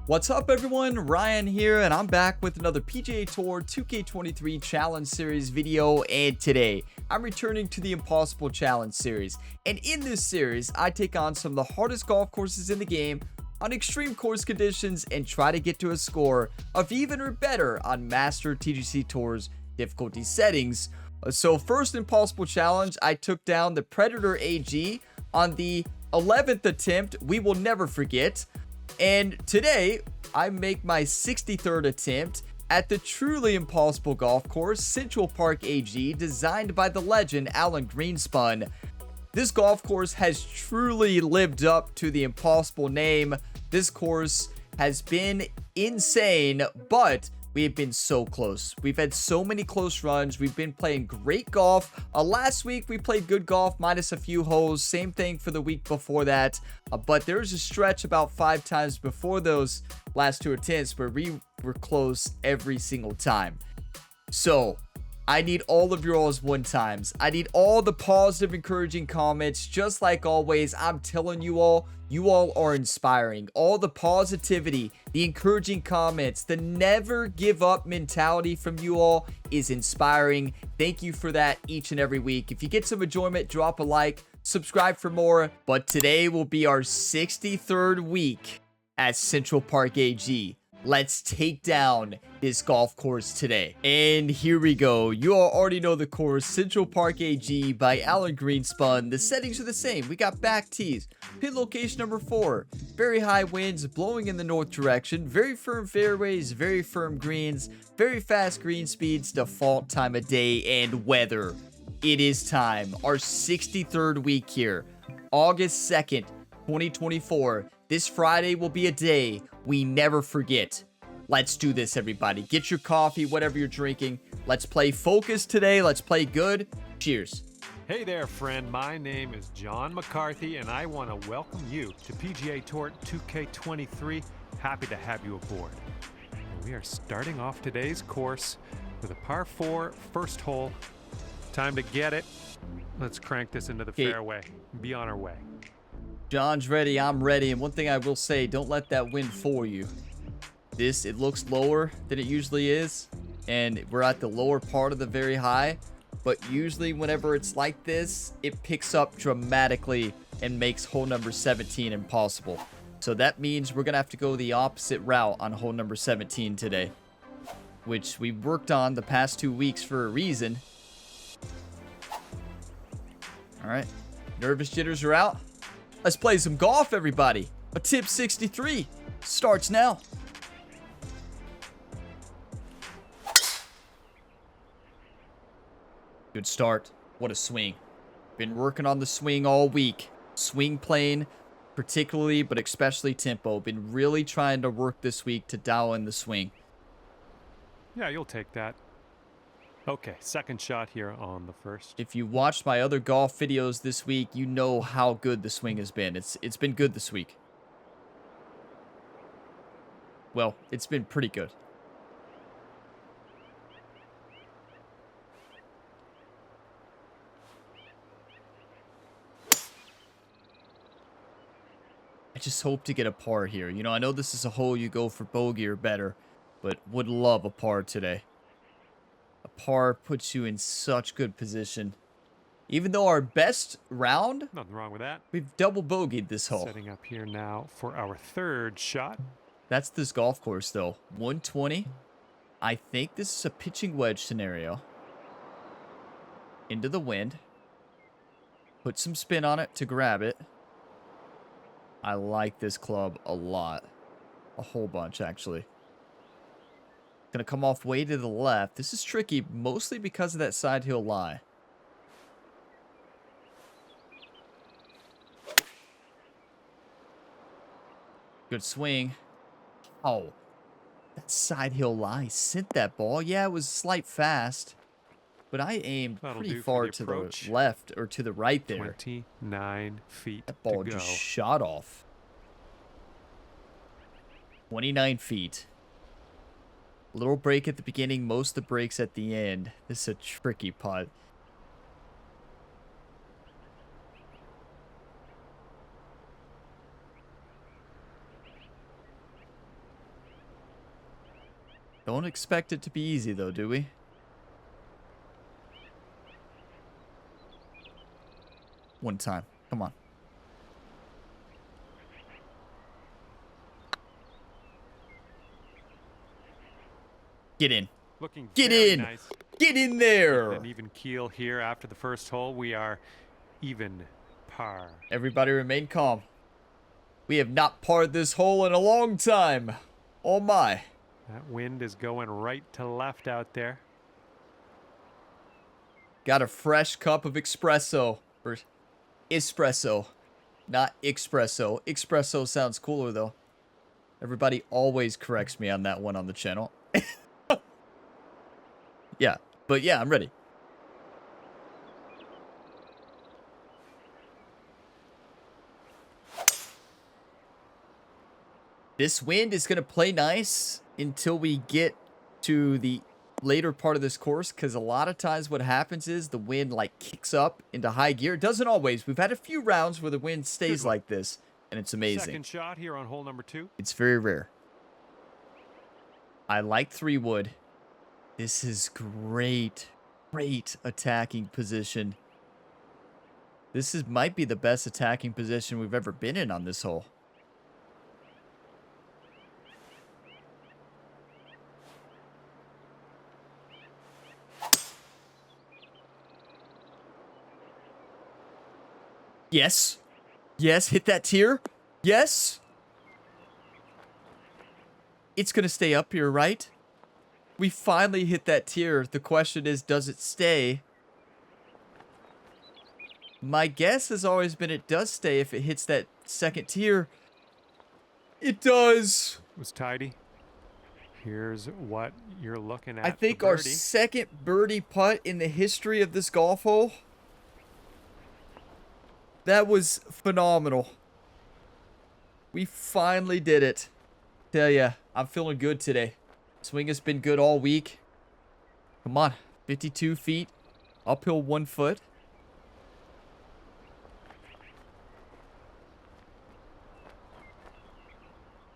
What's up everyone, Ryan here, and I'm back with another PGA Tour 2K23 Challenge Series video, and today I'm returning to the Impossible Challenge Series. And in this series, I take on some of the hardest golf courses in the game on extreme course conditions and try to get to a score of even or better on Master TGC Tour's difficulty settings. So first Impossible Challenge, I took down the Predator AG on the 11th attempt. We will never forget. And today, I make my 63rd attempt at the truly impossible golf course, Central Park AG, designed by the legend Alan Greenspan. This golf course has truly lived up to the impossible name. This course has been insane, but we have been so close. We've had so many close runs. We've been playing great golf. Last week, we played good golf minus a few holes. Same thing for the week before that. But there was a stretch about 5 times before those last 2 attempts where we were close every single time. So I need all of your all's one times. I need all the positive, encouraging comments. Just like always, I'm telling you all are inspiring. All the positivity, the encouraging comments, the never give up mentality from you all is inspiring. Thank you for that each and every week. If you get some enjoyment, drop a like, subscribe for more. But today will be our 63rd week at Central Park AG. Let's take down this golf course today. And here we go. You all already know the course, Central Park AG by Alan Greenspan. The settings are the same. We got back tees. Pin location number 4. Very high winds blowing in the north direction. Very firm fairways, very firm greens, very fast green speeds, default time of day, and weather. It is time. Our 63rd week here. August 2nd, 2024. This Friday will be a day we never forget. Let's do this, everybody. Get your coffee, whatever you're drinking. Let's play focus today. Let's play good. Cheers. Hey there, friend. My name is John McCarthy, and I want to welcome you to PGA Tour 2K23. Happy to have you aboard. And we are starting off today's course with a par 4 first hole. Time to get it. Let's crank this into the fairway and be on our way. John's ready, I'm ready, and one thing I will say, don't let that wind fool you. It looks lower than it usually is, and we're at the lower part of the very high, but usually whenever it's like this, it picks up dramatically and makes hole number 17 impossible. So that means we're going to have to go the opposite route on hole number 17 today, which we worked on the past 2 weeks for a reason. All right, nervous jitters are out. Let's play some golf, everybody. A tip 63 starts now. Good start. What a swing. Been working on the swing all week. Swing plane, particularly, but especially tempo. Been really trying to work this week to dial in the swing. Yeah, you'll take that. Okay, second shot here on the first. If you watched my other golf videos this week, you know how good the swing has been. It's been good this week. Well, it's been pretty good. I just hope to get a par here. You know, I know this is a hole you go for bogey or better, but would love a par today. A par puts you in such good position. Even though our best round, nothing wrong with that. We've double bogeyed this hole. Setting up here now for our third shot. That's this golf course, though. 120. I think this is a pitching wedge scenario. Into the wind. Put some spin on it to grab it. I like this club a lot. A whole bunch, actually. Gonna come off way to the left. This is tricky, mostly because of that side hill lie. Good swing. Oh, that side hill lie sent that ball. Yeah, it was slight fast, but I aimed pretty far to the left or to the right there. 29 feet. That ball just shot off. 29 feet. Little break at the beginning, most of the breaks at the end. This is a tricky putt. Don't expect it to be easy, though, do we? One time. Come on. Get in. Looking Get very in. nice. Get in there. An even keel here after the first hole. We are even par. Everybody remain calm. We have not parred this hole in a long time. Oh my. That wind is going right to left out there. Got a fresh cup of espresso. Or espresso. Not espresso. Espresso sounds cooler though. Everybody always corrects me on that one on the channel. Yeah. But yeah, I'm ready. This wind is going to play nice until we get to the later part of this course, because a lot of times what happens is the wind like kicks up into high gear. It doesn't always. We've had a few rounds where the wind stays like this, and it's amazing. Second shot here on hole number 2. It's very rare. I like 3-wood. This is great. Great attacking position. This might be the best attacking position we've ever been in on this hole. Yes. Yes, hit that tier. Yes. It's going to stay up here, right? We finally hit that tier. The question is, does it stay? My guess has always been it does stay if it hits that second tier. It does. It was tidy. Here's what you're looking at. I think our second birdie putt in the history of this golf hole. That was phenomenal. We finally did it. Tell ya, I'm feeling good today. Swing has been good all week. Come on, 52 feet, uphill 1 foot.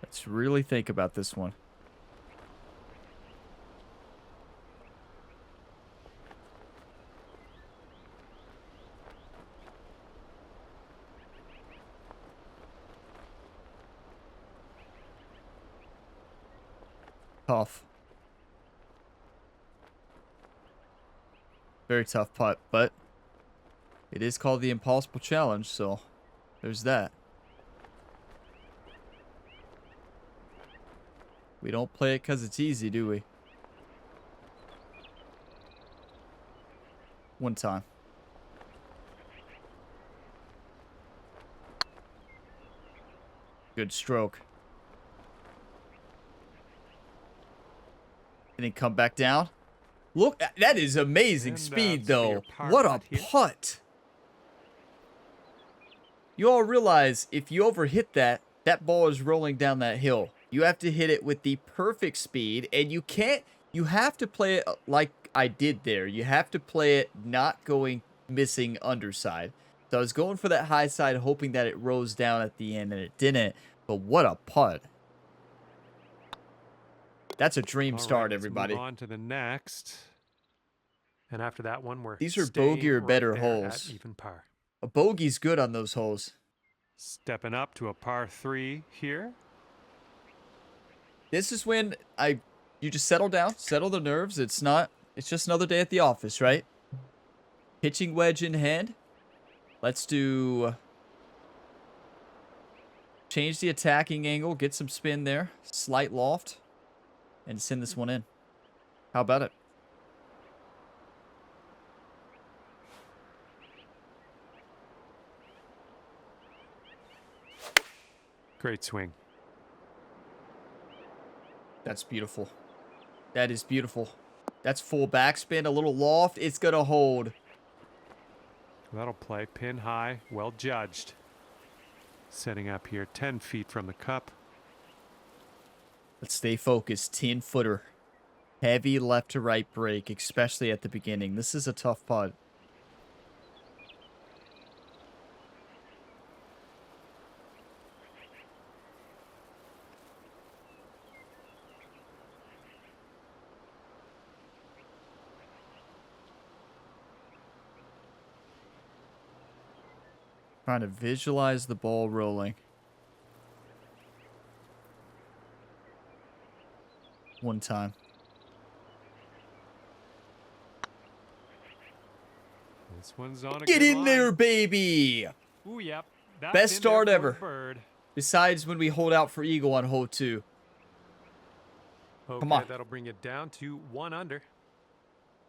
Let's really think about this one. Tough. Very tough putt, but it is called the Impossible Challenge, so there's that. We don't play it because it's easy, do we? One time. Good stroke. And then come back down. Look, that is amazing speed, though. What a putt. You all realize if you overhit that, that ball is rolling down that hill. You have to hit it with the perfect speed, and you have to play it like I did there. You have to play it not going missing underside. So I was going for that high side, hoping that it rose down at the end, and it didn't. But what a putt. That's a dream start, everybody. Move on to the next. And after that one, these are bogey or better holes. Even par. A bogey's good on those holes. Stepping up to a par 3 here. This is when you just settle down, settle the nerves. It's just another day at the office, right? Pitching wedge in hand. Let's change the attacking angle, get some spin there, slight loft, and send this one in. How about it? Great swing. That's beautiful. That is beautiful. That's full backspin, a little loft. It's going to hold. That'll play pin high. Well judged. Setting up here 10 feet from the cup. Let's stay focused. 10-footer. Heavy left to right break, especially at the beginning. This is a tough putt. Trying to visualize the ball rolling. One time. This one's on a Get good in line. there, baby! Ooh, yep. That's Best in there start for the ever. bird. Besides when we hold out for eagle on hole 2. Okay, Come on. that'll bring it down to 1 under.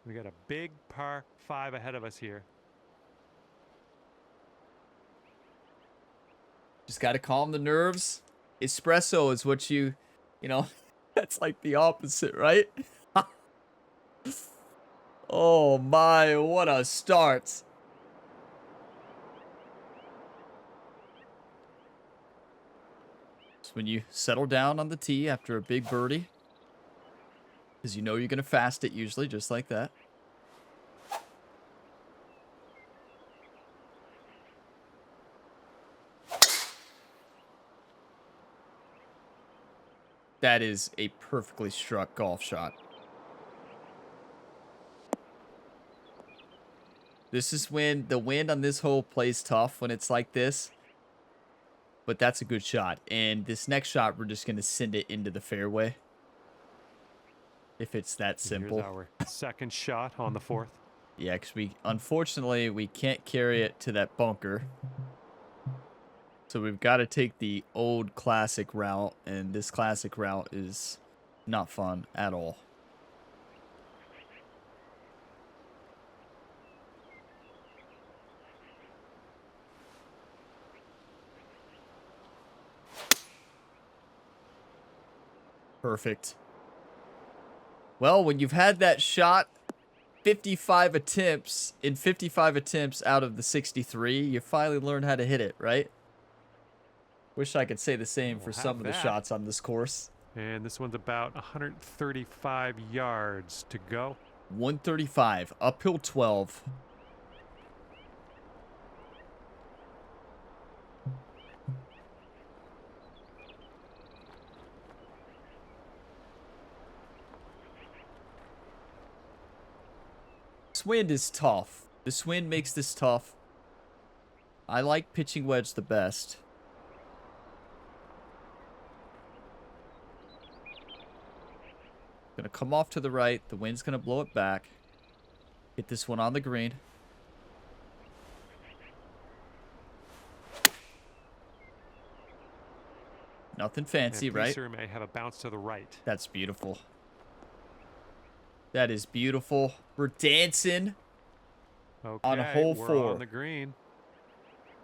We got a big par 5 ahead of us here. Just got to calm the nerves. Espresso is what you know, that's like the opposite, right? Oh my, what a start. It's when you settle down on the tee after a big birdie. Because you know you're going to fast it usually, just like that. That is a perfectly struck golf shot. This is when the wind on this hole plays tough when it's like this. But that's a good shot. And this next shot, we're just going to send it into the fairway. If it's that simple. Here's our second shot on the 4th. Yeah, because unfortunately, we can't carry it to that bunker. So we've got to take the old classic route. And this classic route is not fun at all. Perfect. Well, when you've had that shot 55 attempts, in 55 attempts out of the 63, you finally learn how to hit it, right? Wish I could say the same for some of the shots on this course. And this one's about 135 yards to go. 135, uphill 12. This wind is tough. This wind makes this tough. I like pitching wedge the best. Gonna come off to the right. The wind's gonna blow it back. Hit this one on the green. Nothing fancy, right? May have a bounce to the right. That's beautiful. That is beautiful. We're dancing on hole 4. We're on the green.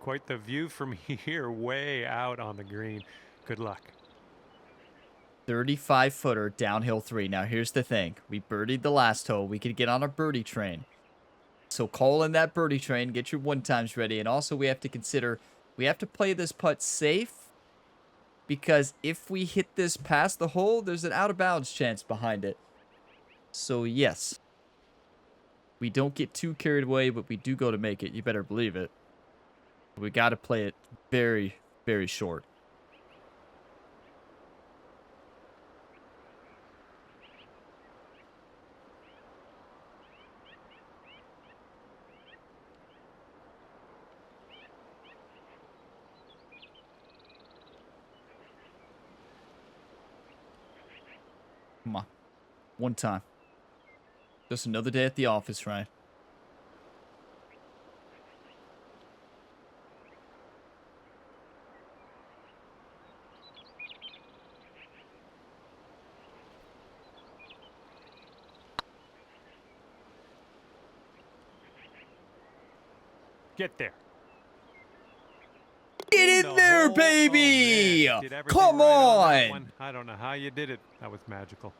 Quite the view from here, way out on the green. Good luck. 35-footer, downhill 3. Now, here's the thing. We birdied the last hole. We could get on a birdie train. So call in that birdie train. Get your 1-times ready. And also, we have to consider, we have to play this putt safe. Because if we hit this past the hole, there's an out-of-bounds chance behind it. So, yes. We don't get too carried away, but we do go to make it. You better believe it. We got to play it very, very short. Come on. 1 time. Just another day at the office, Ryan. Get there. Get in there, baby! Oh, Come on! I don't know how you did it. That was magical.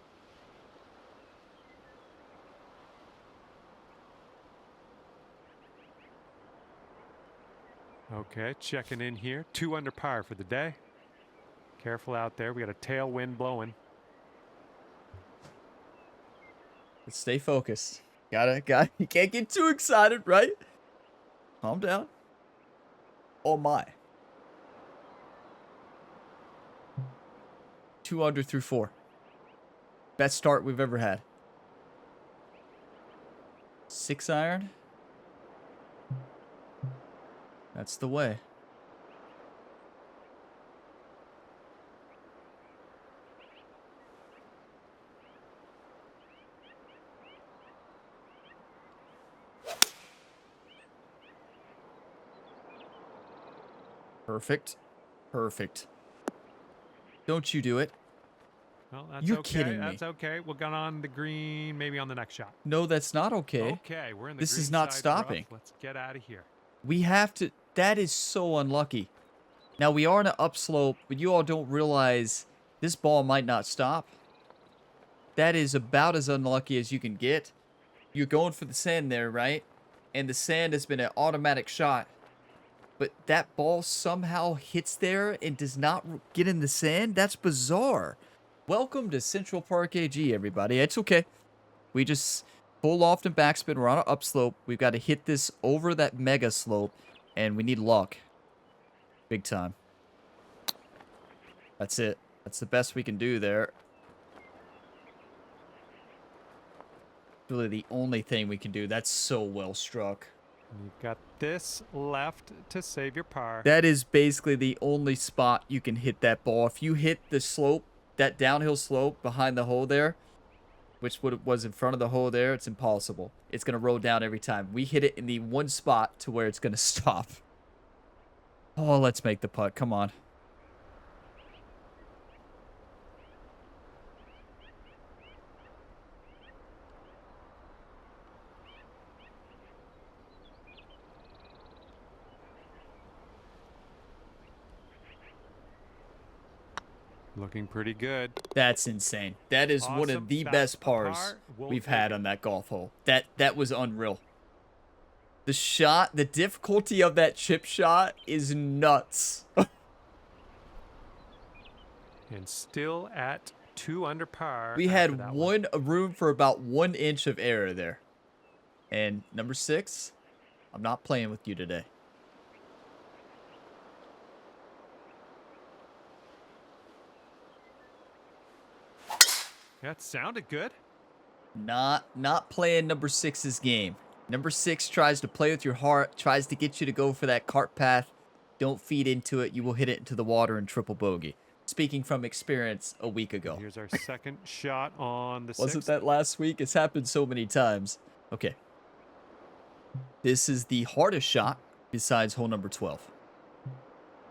Okay, checking in here. 2 under par for the day. Careful out there. We got a tailwind blowing. Let's stay focused. You can't get too excited, right? Calm down. Oh my. 2 under through 4. Best start we've ever had. 6 iron. That's the way. Perfect. Perfect. Don't you do it. Well, that's You're okay. kidding me. That's okay. We'll get on the green, maybe on the next shot. No, that's not okay. Okay, we're in the This green is not side stopping. rough. Let's get out of here. We have to... That is so unlucky. Now, we are in an upslope, but you all don't realize this ball might not stop. That is about as unlucky as you can get. You're going for the sand there, right? And the sand has been an automatic shot. But that ball somehow hits there and does not get in the sand? That's bizarre. Welcome to Central Park AG, everybody. It's okay. We just full loft and backspin. We're on an upslope. We've got to hit this over that mega slope, and we need luck. Big time. That's it. That's the best we can do there. Really the only thing we can do. That's so well struck. You've got this left to save your par. That is basically the only spot you can hit that ball. If you hit the slope, that downhill slope behind the hole there, which was in front of the hole there, it's impossible. It's going to roll down every time. We hit it in the one spot to where it's going to stop. Oh, let's make the putt. Come on. Looking pretty good. That's insane. That is one of Awesome. the That's best a pars par. We'll we've take had it. on that golf hole. That was unreal. The shot, the difficulty of that chip shot is nuts. And still at 2 under par. We after had that one room for about 1 inch of error there. And number 6, I'm not playing with you today. That sounded good. Not playing number 6's game. Number 6 tries to play with your heart, tries to get you to go for that cart path. Don't feed into it. You will hit it into the water and triple bogey. Speaking from experience a week ago. Here's our second shot on the Wasn't 6th. that last week? It's happened so many times. Okay. This is the hardest shot besides hole number 12.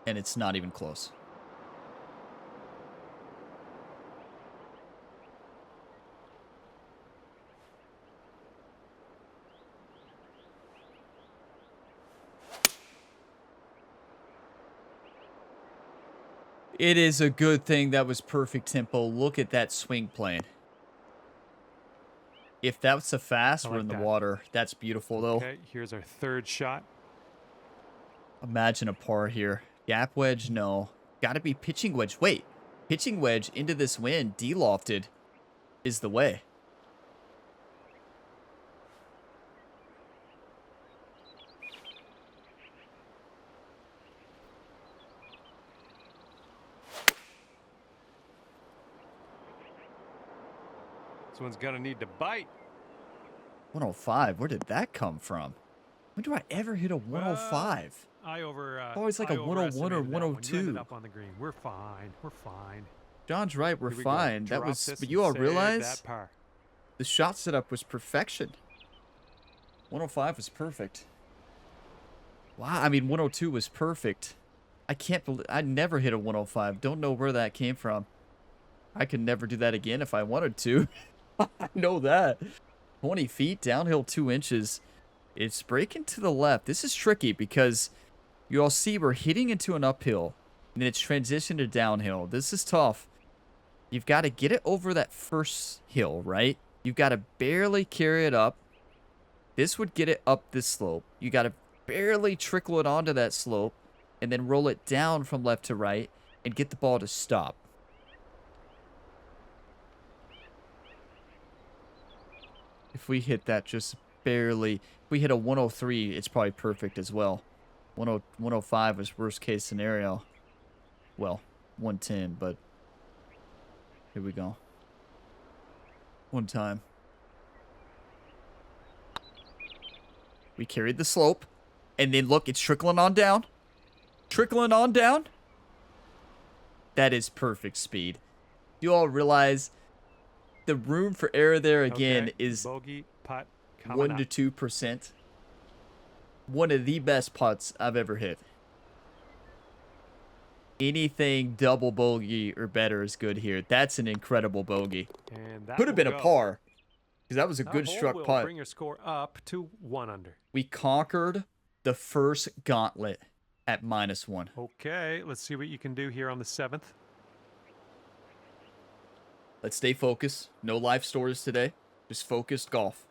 And it's not even close. It is a good thing that was perfect tempo. Look at that swing plane. If that's a fast, I we're like in the that. water. That's beautiful, though. Okay, here's our third shot. Imagine a par here. Gap wedge, no. Gotta be pitching wedge. Wait, pitching wedge into this wind, de-lofted, is the way. This one's gonna need to bite. 105, where did that come from? When do I ever hit a 105? Always like a 101 or overestimated that one. You 102. ended up on the green. We're fine. We're fine. John's right, we're Here we go. fine. That Drop was, this but and you all save realize that par. the shot setup was perfection. 105 was perfect. Wow, I mean 102 was perfect. I can't believe I never hit a 105. Don't know where that came from. I could never do that again if I wanted to. I know that. 20 feet, downhill 2 inches. It's breaking to the left. This is tricky because you all see we're hitting into an uphill. And then it's transitioned to downhill. This is tough. You've got to get it over that first hill, right? You've got to barely carry it up. This would get it up this slope. You got to barely trickle it onto that slope. And then roll it down from left to right. And get the ball to stop. If we hit that just barely, if we hit a 103, it's probably perfect as well. 105 was worst case scenario. Well, 110, but here we go. One time. We carried the slope. And then look, it's trickling on down. Trickling on down. That is perfect speed. You all realize the room for error there again is bogey putt 1 to 2%. One of the best putts I've ever hit. Anything double bogey or better is good here. That's an incredible bogey. And that could have been a par, because that was a That good hole struck will putt. Bring your score up to 1 under. We conquered the first gauntlet at -1. Okay, let's see what you can do here on the 7th. Let's stay focused. No life stories today. Just focused golf.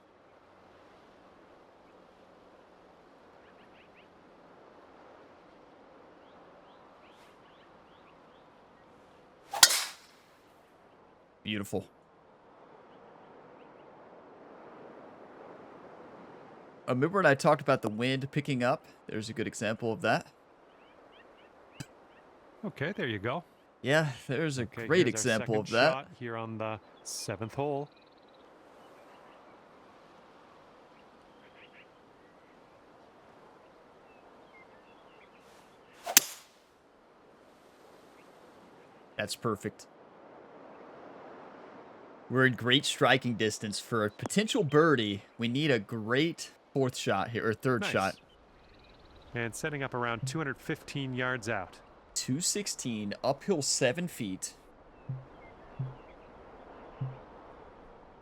Beautiful. Remember when I talked about the wind picking up? There's a good example of that. Okay, there you go. Yeah, there's a Okay, great here's our example of second that. shot here on the 7th hole. That's perfect. We're in great striking distance for a potential birdie. We need a great fourth shot here, or third shot. And setting up around 215 yards out. 216, uphill 7 feet.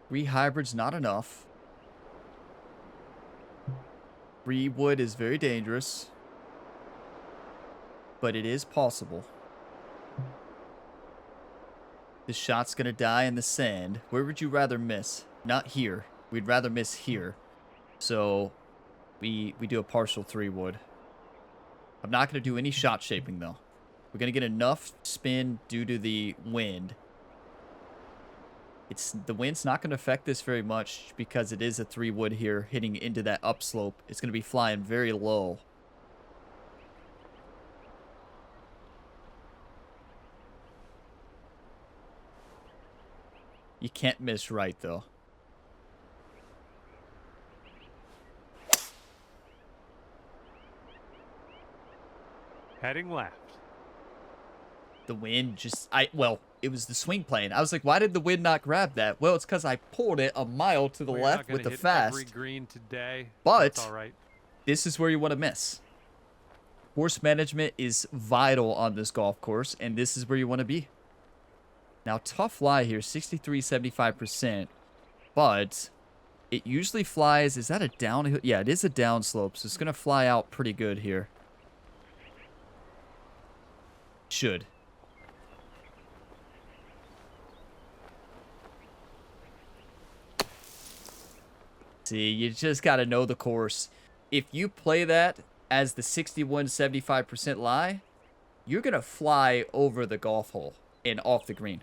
3 hybrids, not enough. 3 wood is very dangerous, but it is possible. This shot's gonna die in the sand. Where would you rather miss? Not here. We'd rather miss here. So we do a partial 3 wood. I'm not gonna do any shot shaping though. We're gonna get enough spin due to the wind. The wind's not gonna affect this very much because it is a 3 wood here hitting into that upslope. It's gonna be flying very low. You can't miss right, though. Heading left. The wind just... well, it was the swing plane. I was like, why did the wind not grab that? Well, it's because I pulled it a mile to the left with the fast. Every green today. But that's all right. This is where you want to miss. Course management is vital on this golf course, and this is where you want to be. Now, tough lie here, 63.75%, but it usually flies. Is that a downhill? Yeah, it is a downslope, so it's going to fly out pretty good here. Should. See, you just got to know the course. If you play that as the 61.75% lie, you're going to fly over the golf hole and off the green.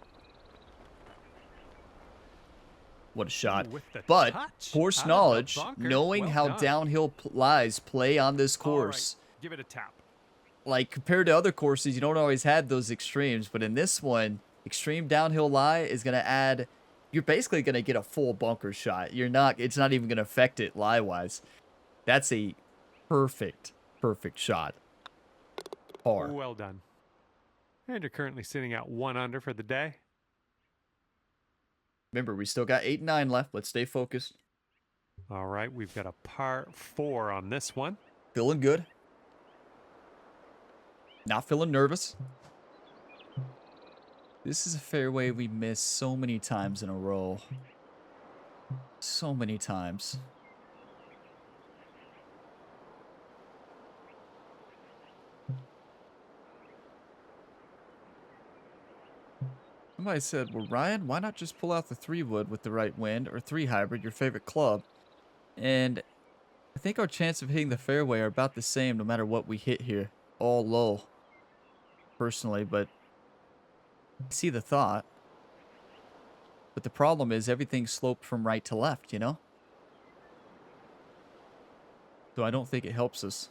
What a shot. But course knowledge, knowing how downhill lies play on this course. Right. Give it a tap. Like, compared to other courses, you don't always have those extremes. But in this one, extreme downhill lie is going to add... You're basically going to get a full bunker shot. It's not even going to affect it lie-wise. That's a perfect shot. Par. Well done. And you're currently sitting at 1 under for the day. Remember, we still got 8 and 9 left. Let's stay focused. All right, we've got a par 4 on this one. Feeling good. Not feeling nervous. This is a fairway we missed so many times in a row. So many times. Somebody said, well, Ryan, why not just pull out the 3 wood with the right wind, or 3 hybrid, your favorite club? And I think our chance of hitting the fairway are about the same no matter what we hit here. All low, personally, but I see the thought. But the problem is everything's sloped from right to left, you know? So I don't think it helps us.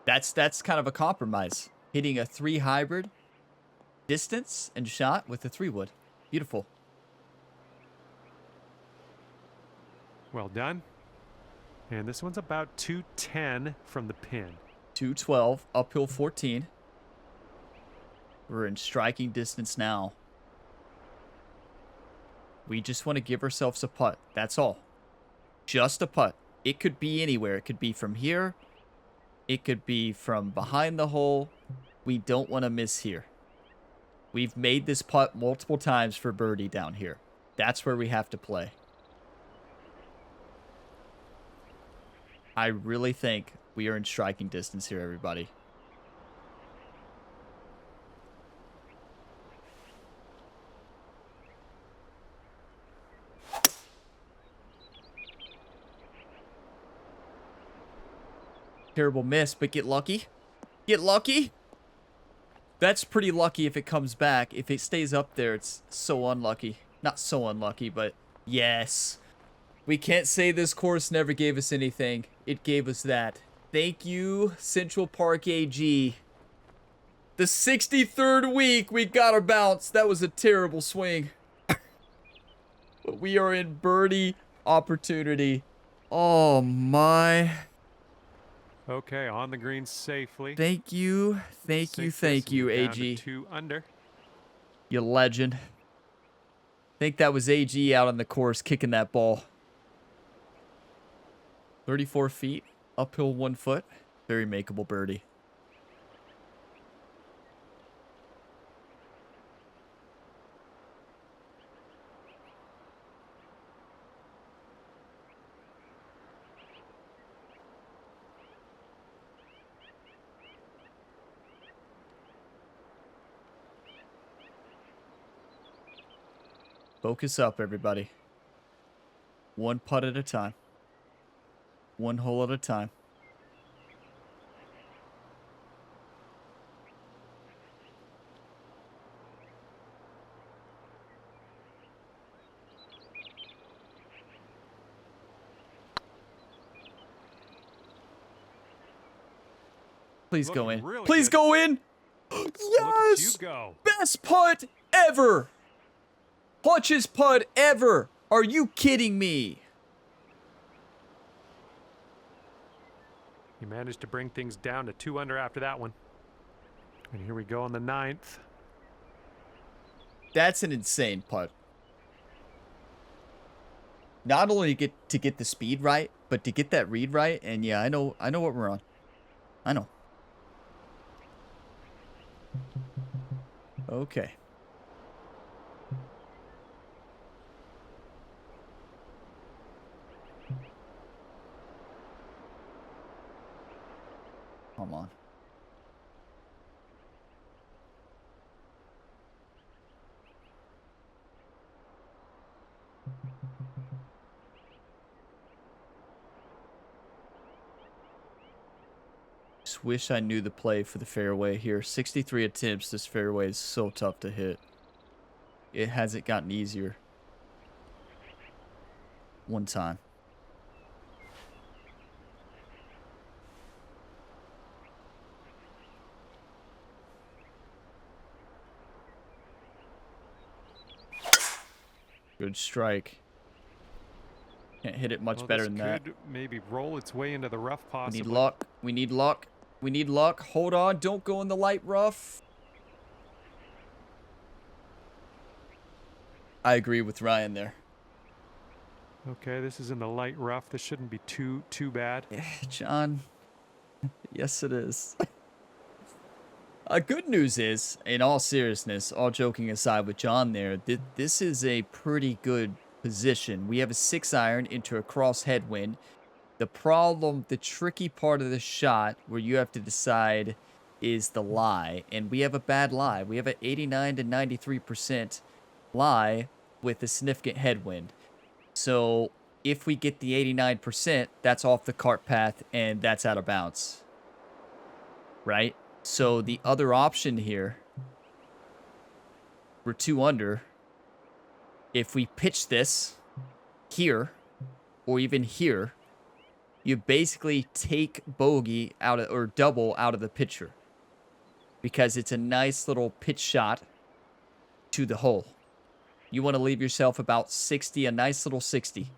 That's kind of a compromise. Hitting a 3 hybrid distance and shot with the 3-wood. Beautiful. Well done. And this one's about 210 from the pin. 212, uphill 14. We're in striking distance now. We just want to give ourselves a putt. That's all. Just a putt. It could be anywhere. It could be from here. It could be from behind the hole. We don't want to miss here. We've made this putt multiple times for birdie down here. That's where we have to play. I really think we are in striking distance here, everybody. Terrible miss, but get lucky. Get lucky. That's pretty lucky if it comes back. If it stays up there, it's so unlucky. Not so unlucky, but yes. We can't say this course never gave us anything. It gave us that. Thank you, Central Park AG. The 63rd week, we got our bounce. That was a terrible swing. But we are in birdie opportunity. Oh, my. Okay, on the green safely. Thank you. Thank you, AG. 2 under. You legend. Think that was AG out on the course kicking that ball. 34 feet, uphill 1 foot. Very makeable birdie. Focus up, everybody. One putt at a time. One hole at a time. Please go in. Really Please good. go in. Look at Yes! you go. Best putt ever. Clutchest putt ever. Are you kidding me? He managed to bring things down to 2 under after that one. And here we go on the 9th. That's an insane putt. Not only to get the speed right, but to get that read right. And yeah, I know what we're on. I know. Okay. Come on. Just wish I knew the play for the fairway here. 63 attempts. This fairway is so tough to hit. It hasn't gotten easier. One time. Good strike. Can't hit it much better than that. Could maybe roll its way into the rough possibly. We need luck. We need luck. We need luck. Hold on. Don't go in the light rough. I agree with Ryan there. Okay, this is in the light rough. This shouldn't be too bad. John. Yes, it is. Good news is, in all seriousness, all joking aside with John there, this is a pretty good position. We have a 6-iron into a cross headwind. The problem, the tricky part of the shot where you have to decide is the lie. And we have a bad lie. We have an 89 to 93% lie with a significant headwind. So if we get the 89%, that's off the cart path and that's out of bounds. Right? So the other option here, we're 2 under. If we pitch this here or even here, you basically take bogey out of, or double out of the picture, because it's a nice little pitch shot to the hole. You want to leave yourself about 60, a nice little 60.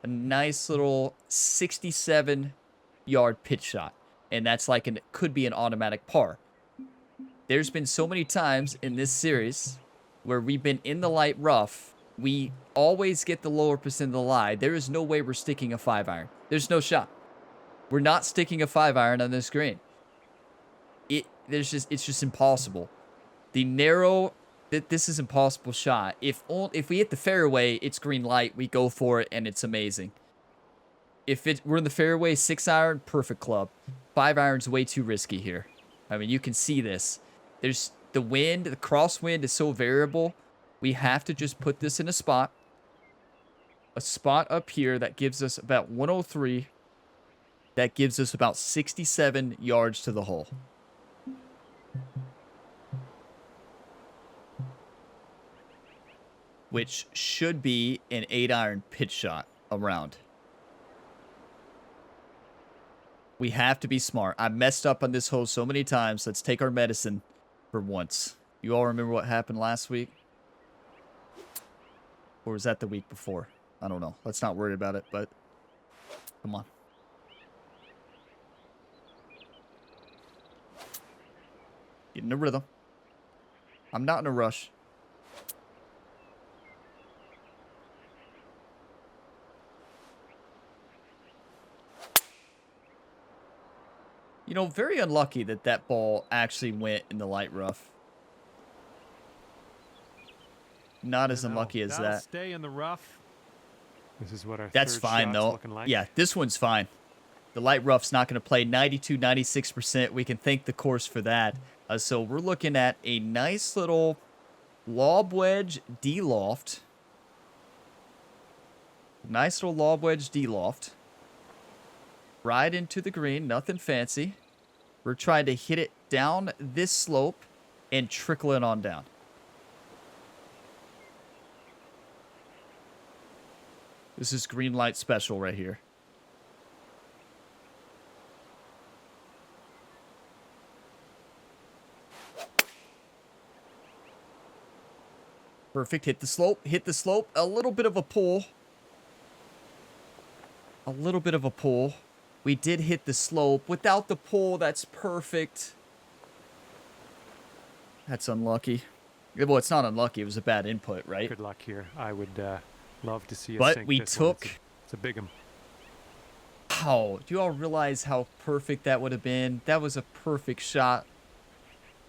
A nice little 67-yard pitch shot. And that's like could be an automatic par. There's been so many times in this series where we've been in the light rough. We always get the lower percent of the lie. There is no way we're sticking a 5-iron. There's no shot. We're not sticking a 5-iron on this green. It's just impossible. This is impossible shot. If we hit the fairway, it's green light. We go for it, and it's amazing. If we're in the fairway, 6-iron, perfect club. 5-iron's way too risky here. I mean, you can see this. There's the wind, the crosswind is so variable. We have to just put this in a spot. A spot up here that gives us about 103. That gives us about 67 yards to the hole. Which should be an 8-iron pitch shot around. We have to be smart. I messed up on this hole so many times. Let's take our medicine for once. You all remember what happened last week? Or was that the week before? I don't know. Let's not worry about it, but come on. Get in a rhythm. I'm not in a rush. You know, very unlucky that that ball actually went in the light rough. Not as unlucky as that. Stay in the rough. This is what our That's fine, though. Like. Yeah, this one's fine. The light rough's not going to play 92, 96%. We can thank the course for that. So we're looking at a nice little lob wedge D-loft. Nice little lob wedge D-loft. Right into the green. Nothing fancy. We're trying to hit it down this slope and trickle it on down. This is green light special right here. Perfect. Hit the slope. Hit the slope. A little bit of a pull. A little bit of a pull. We did hit the slope. Without the pull, that's perfect. That's unlucky. Well, it's not unlucky. It was a bad input, right? Good luck here. I would love to see us But sink we this one. took... It's a big one. Wow. Do you all realize how perfect that would have been? That was a perfect shot.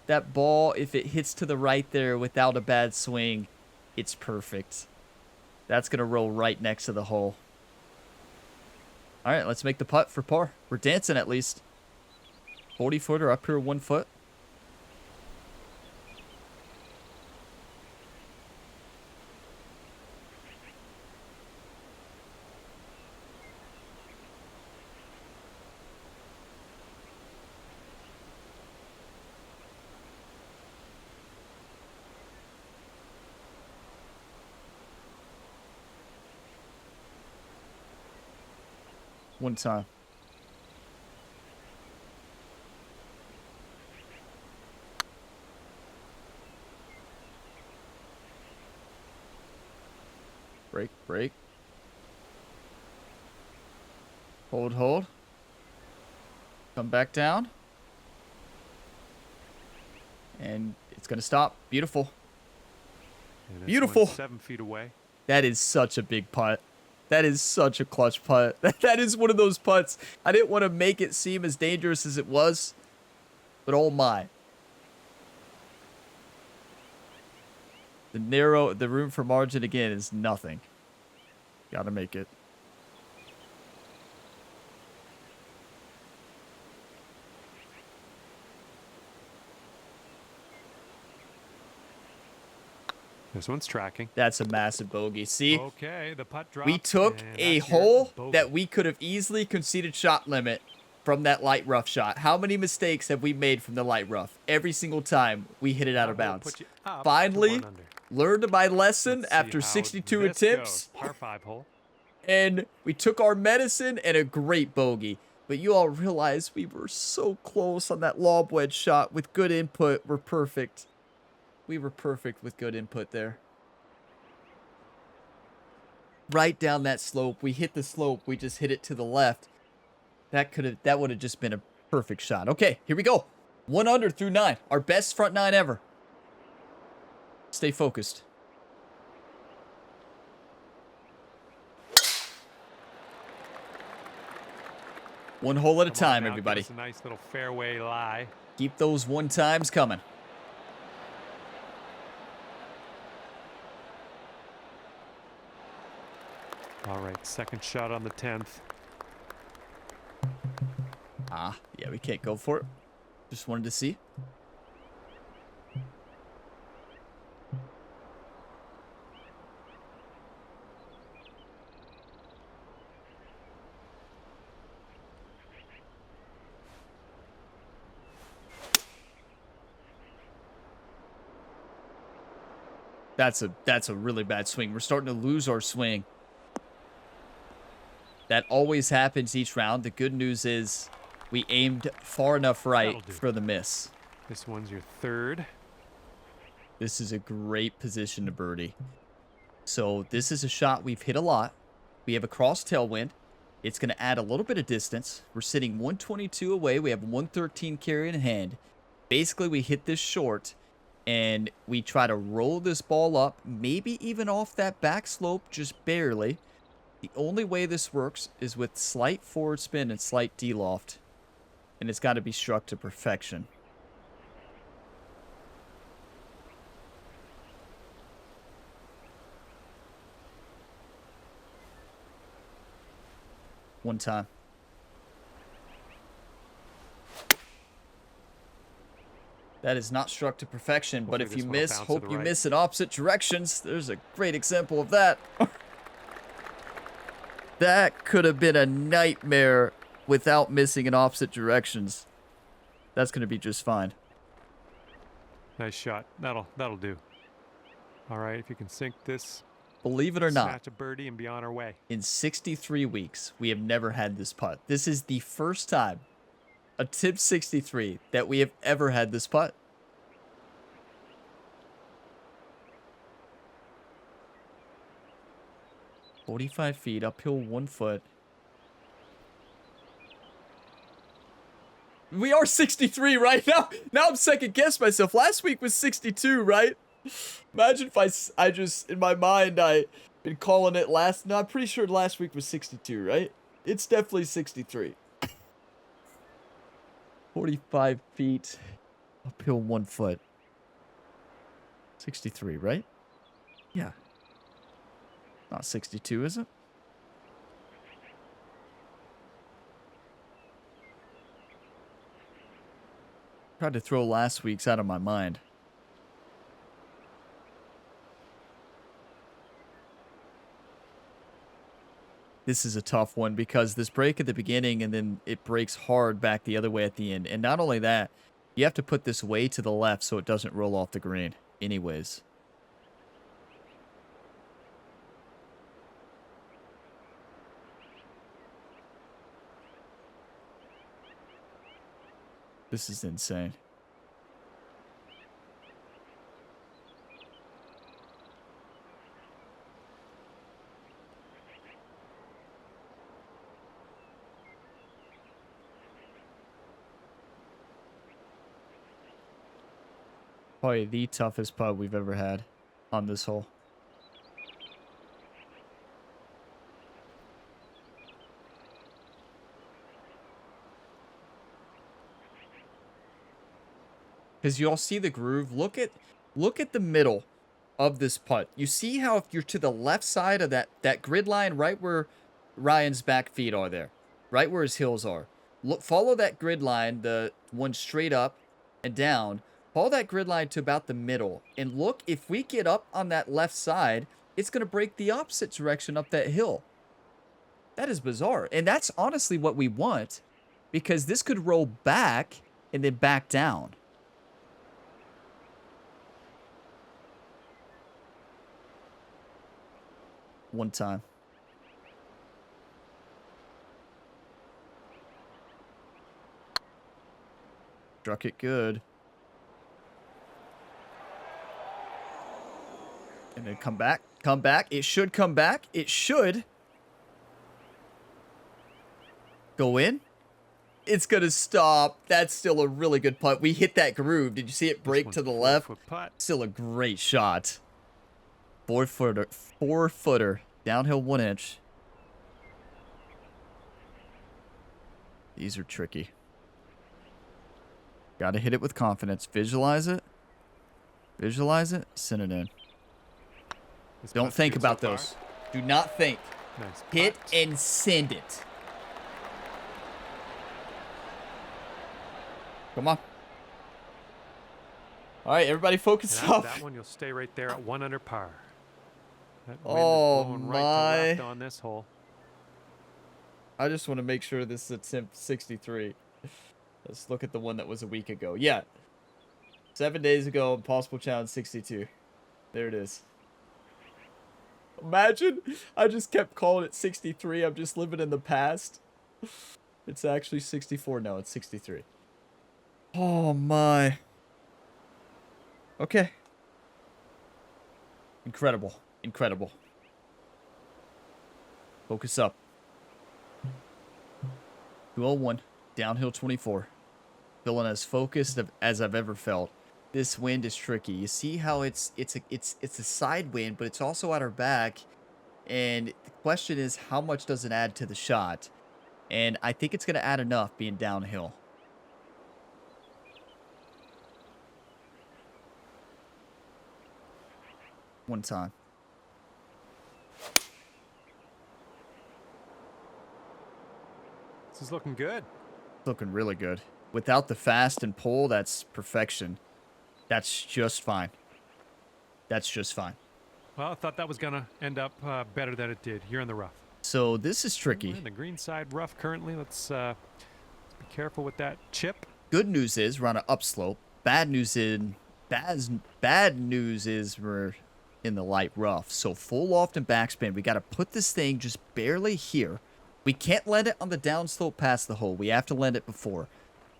That ball, if it hits to the right there without a bad swing, it's perfect. That's going to roll right next to the hole. All right, let's make the putt for par. We're dancing at least. 40-footer up here 1 foot. One time. Break, break. Hold, hold. Come back down. And it's going to stop. Beautiful. Beautiful. 7 feet away. That is such a big putt. That is such a clutch putt. That is one of those putts. I didn't want to make it seem as dangerous as it was. But oh my. The room for margin again is nothing. Gotta make it. This one's tracking. That's a massive bogey. See? Okay, the putt dropped. We took and a that's your hole bogey. that we could have easily conceded shot limit from that light rough shot. How many mistakes have we made from the light rough? Every single time we hit it out of That will bounds. put you up to Finally, 1 under. learned my lesson Let's see after how 62 this attempts. goes. Par 5 hole. And we took our medicine and a great bogey. But you all realize we were so close on that lob wedge shot with good input. We're perfect. We were perfect with good input there. Right down that slope. We hit the slope. We just hit it to the left. That would have just been a perfect shot. Okay, here we go. 1 under through 9. Our best front 9 ever. Stay focused. One hole at a time, everybody. It's a nice little fairway lie. Keep those 1 times coming. All right, second shot on the 10th. Yeah, we can't go for it. Just wanted to see. That's a really bad swing. We're starting to lose our swing. That always happens each round. The good news is we aimed far enough right for the miss. This one's your 3rd. This is a great position to birdie. So this is a shot we've hit a lot. We have a cross tailwind. It's going to add a little bit of distance. We're sitting 122 away. We have 113 carry in hand. Basically, we hit this short, and we try to roll this ball up, maybe even off that back slope, just barely. The only way this works is with slight forward spin and slight D-loft. And it's got to be struck to perfection. One time. That is not struck to perfection, but if you miss, hope you miss in opposite directions. There's a great example of that. That could have been a nightmare without missing in opposite directions. That's going to be just fine. Nice shot. That'll do. All right, if you can sink this. Believe it or not, snatch a birdie and be on our way. In 63 weeks, we have never had this putt. This is the first time, a tip 63, that we have ever had this putt. "45 feet, uphill 1 foot. We are 63 right now. Now I'm second guess myself. Last week was 62, right? Imagine if I just, in my mind, I been calling it last. No, I'm pretty sure last week was 62, right? It's definitely 63. 45 feet, uphill 1 foot. 63, right? Yeah. Not 62, is it? Tried to throw last week's out of my mind. This is a tough one because this break at the beginning and then it breaks hard back the other way at the end. And not only that, you have to put this way to the left so it doesn't roll off the green anyways. This is insane. Probably the toughest putt we've ever had on this hole. Because you all see the groove. Look at the middle of this putt. You see how if you're to the left side of that grid line, right where Ryan's back feet are there, right where his heels are. Look, follow that grid line, the one straight up and down. Follow that grid line to about the middle. And look, if we get up on that left side, it's going to break the opposite direction up that hill. That is bizarre. And that's honestly what we want, because this could roll back and then back down. One time. Struck it good. And then come back. Come back. It should come back. It should. Go in. It's going to stop. That's still a really good putt. We hit that groove. Did you see it break to the left? Still a great shot. 4-footer. 4-footer. Downhill 1 inch. These are tricky. Got to hit it with confidence. Visualize it. Visualize it. Send it in. Don't think about those. Do not think. Nice hit putt. and send it. Come on. All right, everybody focus And up. that one, you'll stay right there at 1 under par. That wind Oh, is blowing my. right to left on this hole. I just want to make sure this is attempt 63. Let's look at the one that was a week ago. Yeah. 7 days ago, Impossible Challenge 62. There it is. Imagine, I just kept calling it 63. I'm just living in the past. It's actually 64 now. It's 63. Oh, my. Okay. Incredible. Incredible. Focus up. 201. Downhill 24. Feeling as focused as I've ever felt. This wind is tricky. You see how it's a side wind, but it's also at our back. And the question is, how much does it add to the shot? And I think it's going to add enough being downhill. One time. This is looking good. Looking really good. Without the fast and pull, that's perfection. That's just fine. That's just fine. Well, I thought that was going to end up better than it did. You're in the rough. So this is tricky. We're in the green side rough currently. Let's be careful with that chip. Good news is we're on an upslope. Bad news is we're in the light rough. So full loft and backspin. We got to put this thing just barely here. We can't land it on the downslope past the hole. We have to land it before.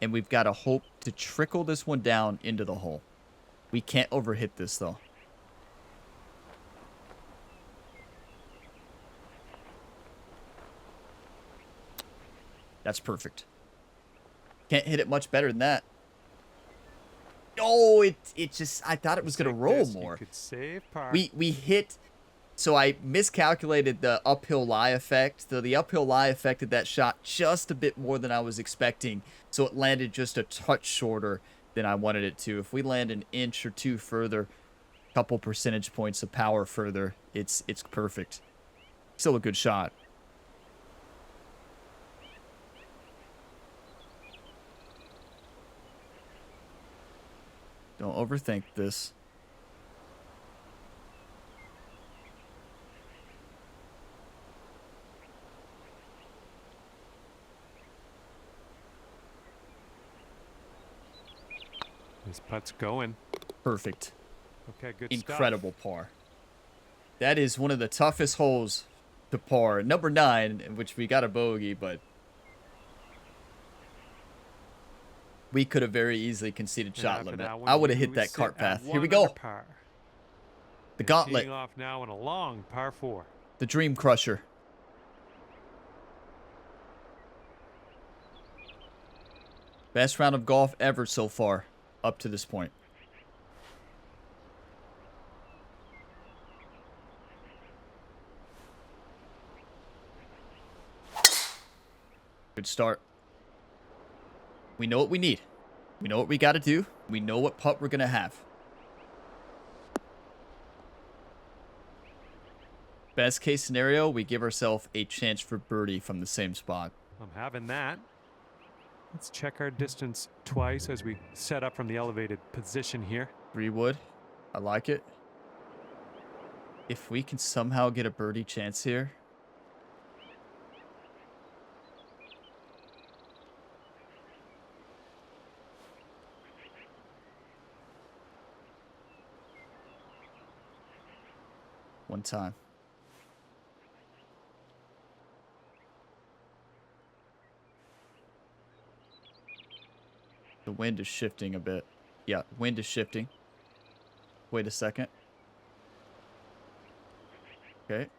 And we've got to hope to trickle this one down into the hole. We can't overhit this, though. That's perfect. Can't hit it much better than that. Oh, it just, I thought it was going to roll more. You could save par. We hit, so I miscalculated the uphill lie effect. So the uphill lie affected that shot just a bit more than I was expecting. So it landed just a touch shorter than I wanted it to. If we land an inch or two further, a couple percentage points of power further, it's perfect. Still a good shot. Don't overthink this. This putt's going. Perfect. Okay, good Incredible par. That is one of the toughest holes to par. Number 9, in which we got a bogey, but we could have very easily conceded shot limit. I would have hit that cart path. Here we go. The gauntlet. Off now in a long par 4. The dream crusher. Best round of golf ever so far, up to this point. Good start. We know what we need. We know what we got to do. We know what putt we're going to have. Best case scenario, we give ourselves a chance for birdie from the same spot. I'm having that. Let's check our distance twice as we set up from the elevated position here. 3 wood. I like it. If we can somehow get a birdie chance here. One time. The wind is shifting a bit. Yeah, wind is shifting. Wait a second. Okay.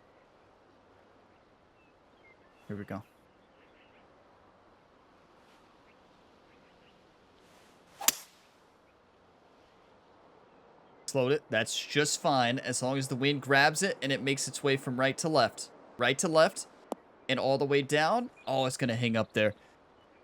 Here we go. Slowed it. That's just fine as long as the wind grabs it and it makes its way from right to left. Right to left and all the way down. Oh, it's going to hang up there.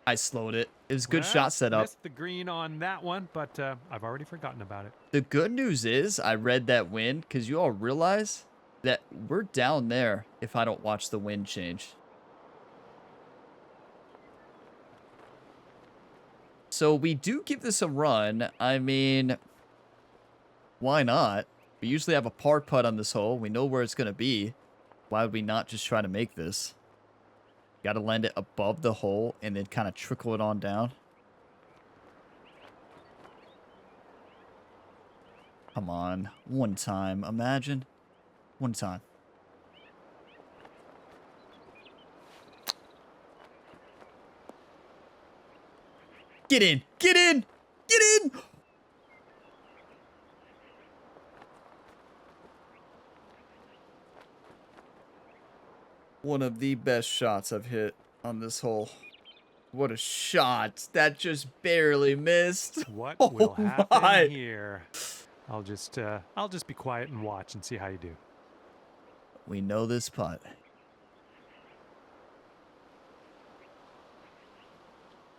I slowed it. It was a good shot setup. Missed the green on that one, but I've already forgotten about it. The good news is I read that wind because you all realize that we're down there if I don't watch the wind change. So we do give this a run. I mean, why not? We usually have a par putt on this hole. We know where it's going to be. Why would we not just try to make this? Got to land it above the hole and then kind of trickle it on down. Come on. One time. Imagine. One time. Get in. Get in. Get in. One of the best shots I've hit on this hole. What a shot. That just barely missed. What Oh will happen my. here? I'll just be quiet and watch and see how you do. We know this putt.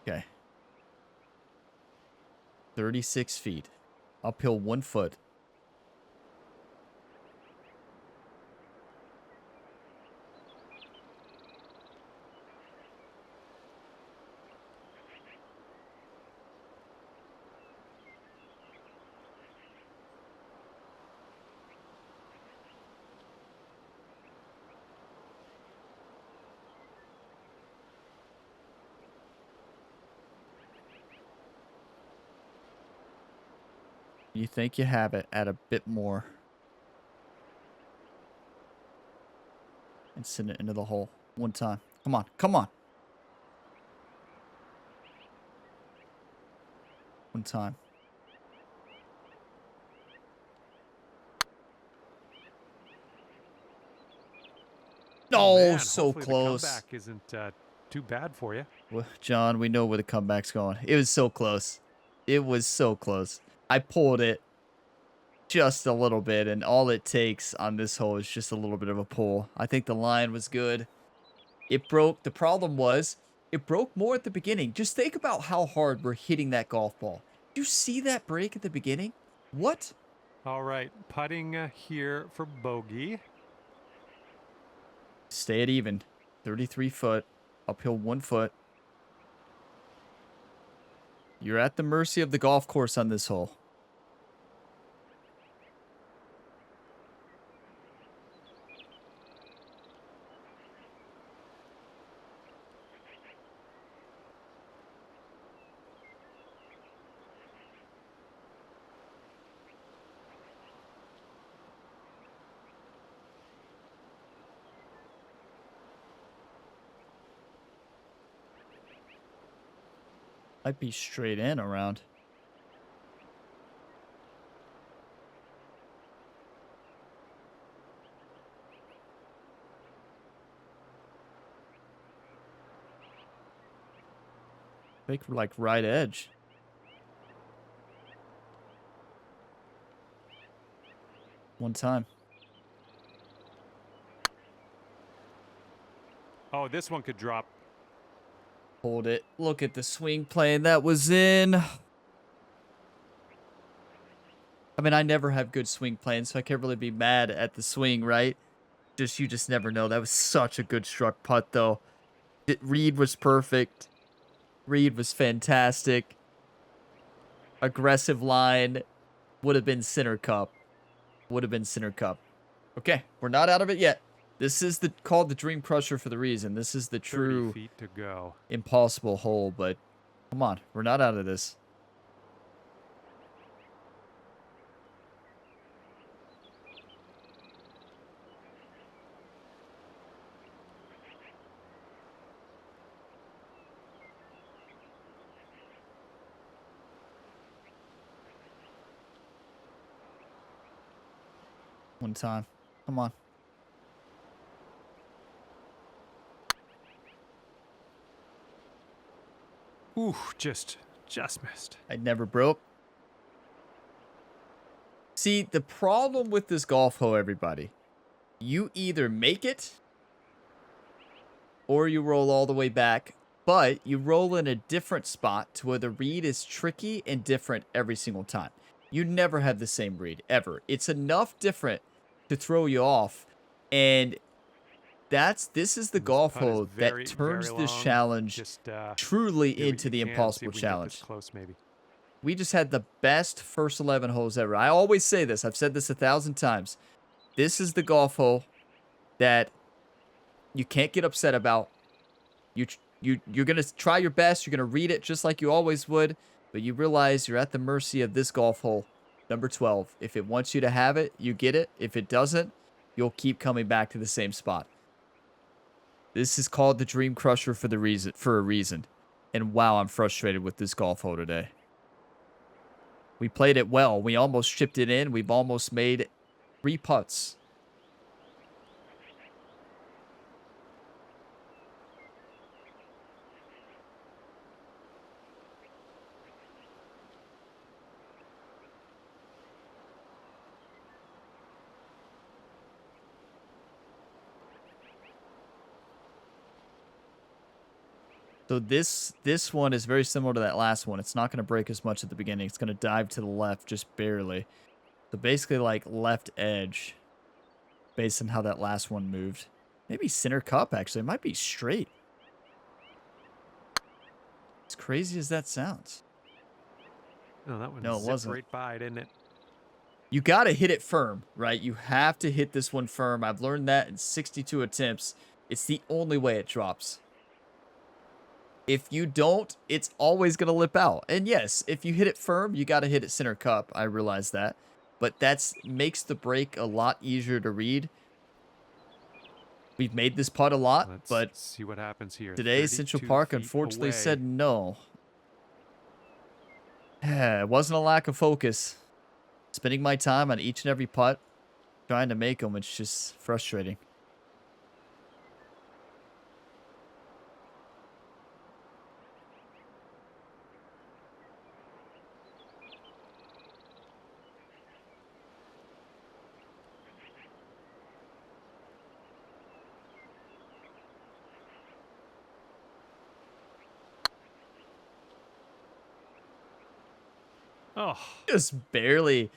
Okay. 36 feet. Uphill 1 foot. You think you have it at a bit more. And send it into the hole. One time. Come on. Come on. One time. Oh, man. So Hopefully close. The comeback isn't too bad for you. Well, John, we know where the comeback's going. It was so close. It was so close. I pulled it just a little bit, and all it takes on this hole is just a little bit of a pull. I think the line was good. It broke. The problem was it broke more at the beginning. Just think about how hard we're hitting that golf ball. Did you see that break at the beginning? What? All right, putting here for bogey. Stay at even. 33 foot. Uphill 1 foot. You're at the mercy of the golf course on this hole. Might be straight in around. I think we're like right edge. One time. Oh, this one could drop. Hold it. Look at the swing plane that was in. I mean, I never have good swing planes, so I can't really be mad at the swing, right? You just never know. That was such a good struck putt, though. Reed was perfect. Reed was fantastic. Aggressive line. Would have been center cup. Would have been center cup. Okay, we're not out of it yet. This is called the Dream Crusher for the reason. This is the 30 true feet to go. impossible hole, but come on, we're not out of this. One time. Come on. Ooh, just missed. I never broke. See, the problem with this golf hole, everybody, you either make it or you roll all the way back, but you roll in a different spot to where the read is tricky and different every single time. You never have the same read, ever. It's enough different to throw you off, and this is the golf hole that turns this challenge truly into the impossible challenge. Close, maybe. We just had the best first 11 holes ever. I always say this. I've said this 1,000 times. This is the golf hole that you can't get upset about. You're going to try your best. You're going to read it just like you always would, but you realize you're at the mercy of this golf hole, number 12. If it wants you to have it, you get it. If it doesn't, you'll keep coming back to the same spot. This is called the Dream Crusher for a reason. And wow, I'm frustrated with this golf hole today. We played it well. We almost chipped it in. We've almost made 3 putts. So this one is very similar to that last one. It's not going to break as much at the beginning. It's going to dive to the left just barely. So basically like left edge based on how that last one moved. Maybe center cup, actually. It might be straight. As crazy as that sounds. No, that one it wasn't. Right by, didn't it? You got to hit it firm, right? You have to hit this one firm. I've learned that in 62 attempts. It's the only way it drops. If you don't, it's always going to lip out. And yes, if you hit it firm, you got to hit it center cup. I realize that. But that makes the break a lot easier to read. We've made this putt a lot, but see what happens here. Today, Central Park unfortunately said no. It wasn't a lack of focus. Spending my time on each and every putt, trying to make them, it's just frustrating. Oh, just barely.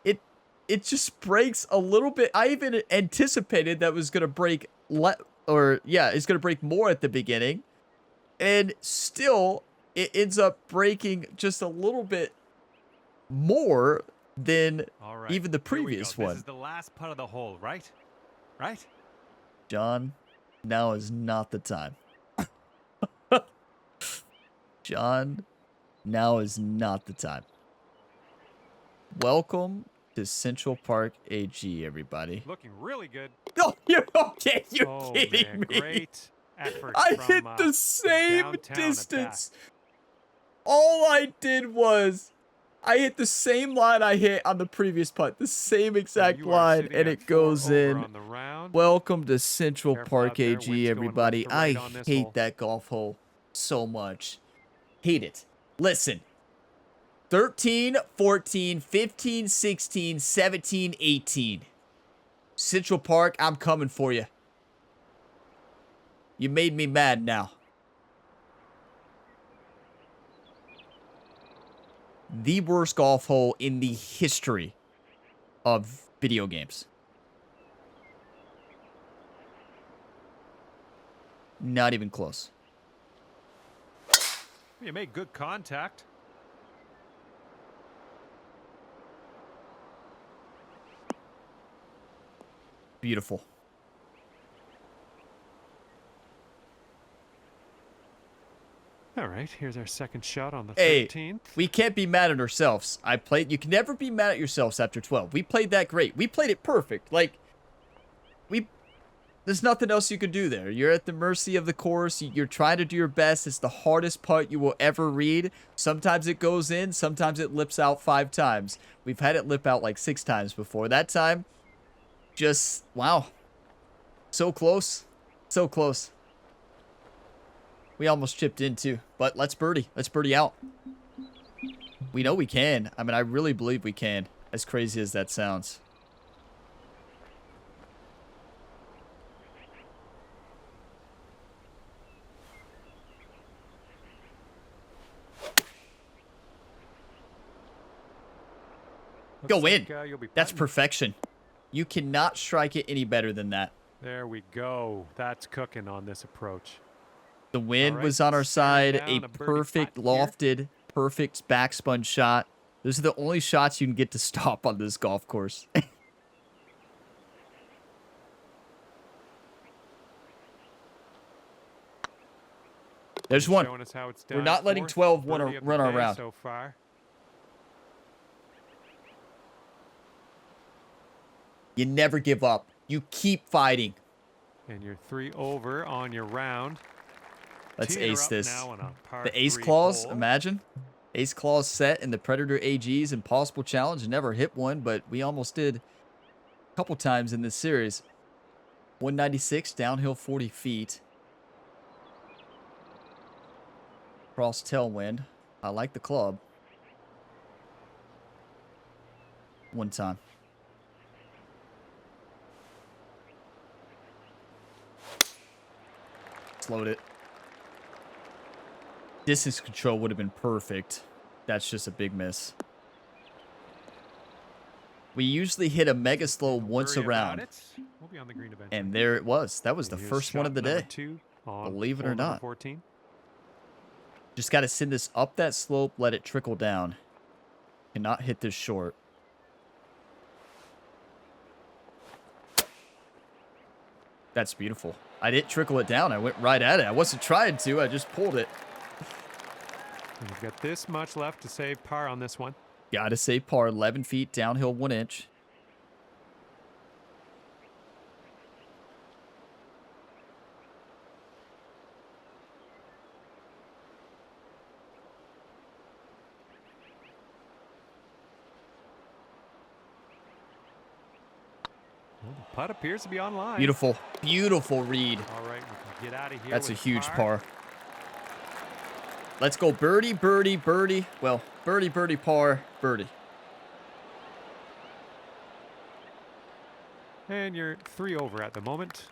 It just breaks a little bit. I even anticipated that was going to break it's going to break more at the beginning. And still, it ends up breaking just a little bit more than even the previous one. This is the last putt of the hole, right? Right? John, now is not the time. John, now is not the time. Welcome to Central Park AG, everybody. Looking really good. No, you're okay. You're kidding me. Great effort. I hit the same distance. All I did was I hit the same line I hit on the previous putt. The same exact line, and it goes in. Welcome to Central Park AG, everybody. I hate that golf hole so much. Hate it. Listen. 13, 14, 15, 16, 17, 18. Central Park, I'm coming for you. You made me mad now. The worst golf hole in the history of video games. Not even close. You made good contact. Beautiful. All right, here's our second shot on the 13th. Hey, we can't be mad at ourselves. You can never be mad at yourselves after 12. We played that great. We played it perfect. Like, there's nothing else you can do there. You're at the mercy of the course. You're trying to do your best. It's the hardest putt you will ever read. Sometimes it goes in. Sometimes it lips out 5 times. We've had it lip out like 6 times before. That time, just, wow. So close. So close. We almost chipped in too. But let's birdie. Let's birdie out. We know we can. I mean, I really believe we can. As crazy as that sounds. Go in. That's perfection. You cannot strike it any better than that. There we go. That's cooking on this approach. The wind was on our side. A perfect lofted, perfect backspun shot. Those are the only shots you can get to stop on this golf course. There's one. We're not letting 12 run our round. So far. You never give up. You keep fighting. And you're 3 over on your round. Let's ace this. The ace clause, imagine. Ace clause set in the Predator AG's Impossible Challenge. Never hit one, but we almost did a couple times in this series. 196, downhill 40 feet. Cross tailwind. I like the club. One time. Slowed it. Distance control would have been perfect. That's just a big miss. We usually hit a mega slow once a round. We'll be on the green eventually. And there it was. That was the first one of the day. Believe it or not. 14. Just got to send this up that slope, let it trickle down. Cannot hit this short. That's beautiful. I didn't trickle it down. I went right at it. I wasn't trying to. I just pulled it. We've got this much left to save par on this one. Got to save par. 11 feet, downhill 1 inch. Well, the putt appears to be online. Beautiful. Beautiful read. All right, we can get out of here. That's a huge par. Let's go birdie, birdie, birdie. Well, birdie, birdie, par, birdie. And you're 3 over at the moment.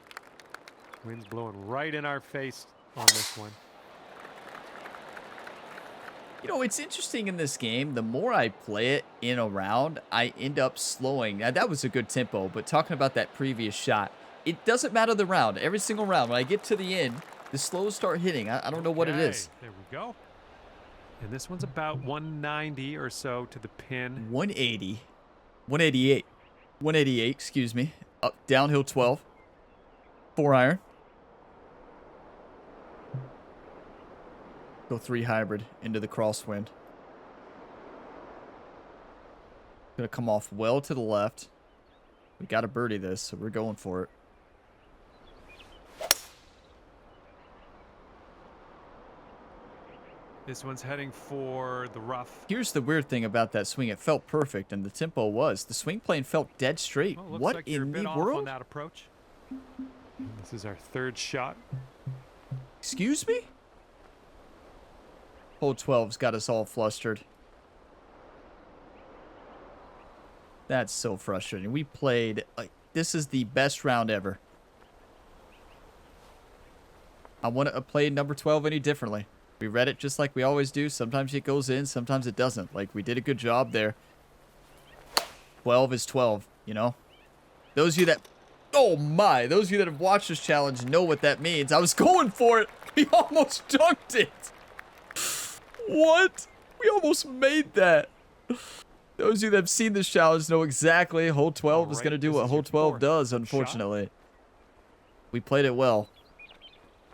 Wind's blowing right in our face on this one. You know, it's interesting in this game. The more I play it in a round, I end up slowing. Now, that was a good tempo, but talking about that previous shot, it doesn't matter the round. Every single round, when I get to the end, the slows start hitting. I don't know what it is. There we go. And this one's about 190 or so to the pin. 180. 188. 188, excuse me. Up, downhill 12. 4 iron. Go 3 hybrid into the crosswind. Gonna come off well to the left. We got to birdie this, so we're going for it. This one's heading for the rough. Here's the weird thing about that swing. It felt perfect, and the tempo was. The swing plane felt dead straight. Well, what like in the off world? on that approach. This is our 3rd shot. Excuse me? Hole 12's got us all flustered. That's so frustrating. We played, like, this is the best round ever. I wouldn't have played number 12 any differently. We read it just like we always do. Sometimes it goes in, sometimes it doesn't. Like, we did a good job there. 12 is 12, you know? Those of you that... Oh, my. Those of you that have watched this challenge know what that means. I was going for it. We almost dunked it. What? We almost made that. Those of you that have seen this challenge know exactly hole 12 is going to do what hole 12 does, unfortunately. We played it well.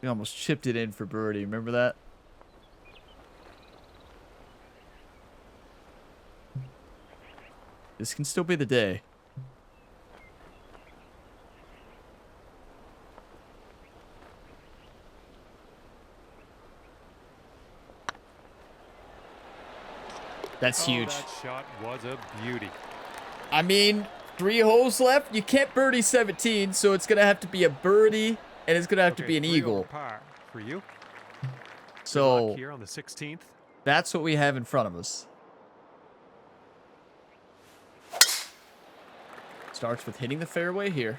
We almost chipped it in for birdie. Remember that? This can still be the day. That's huge. That shot was a beauty. I mean, 3 holes left. You can't birdie 17, so it's going to have to be a birdie, and it's going to have to be an eagle. Par for you. So Good luck here on the 16th. that's what we have in front of us. Starts with hitting the fairway here,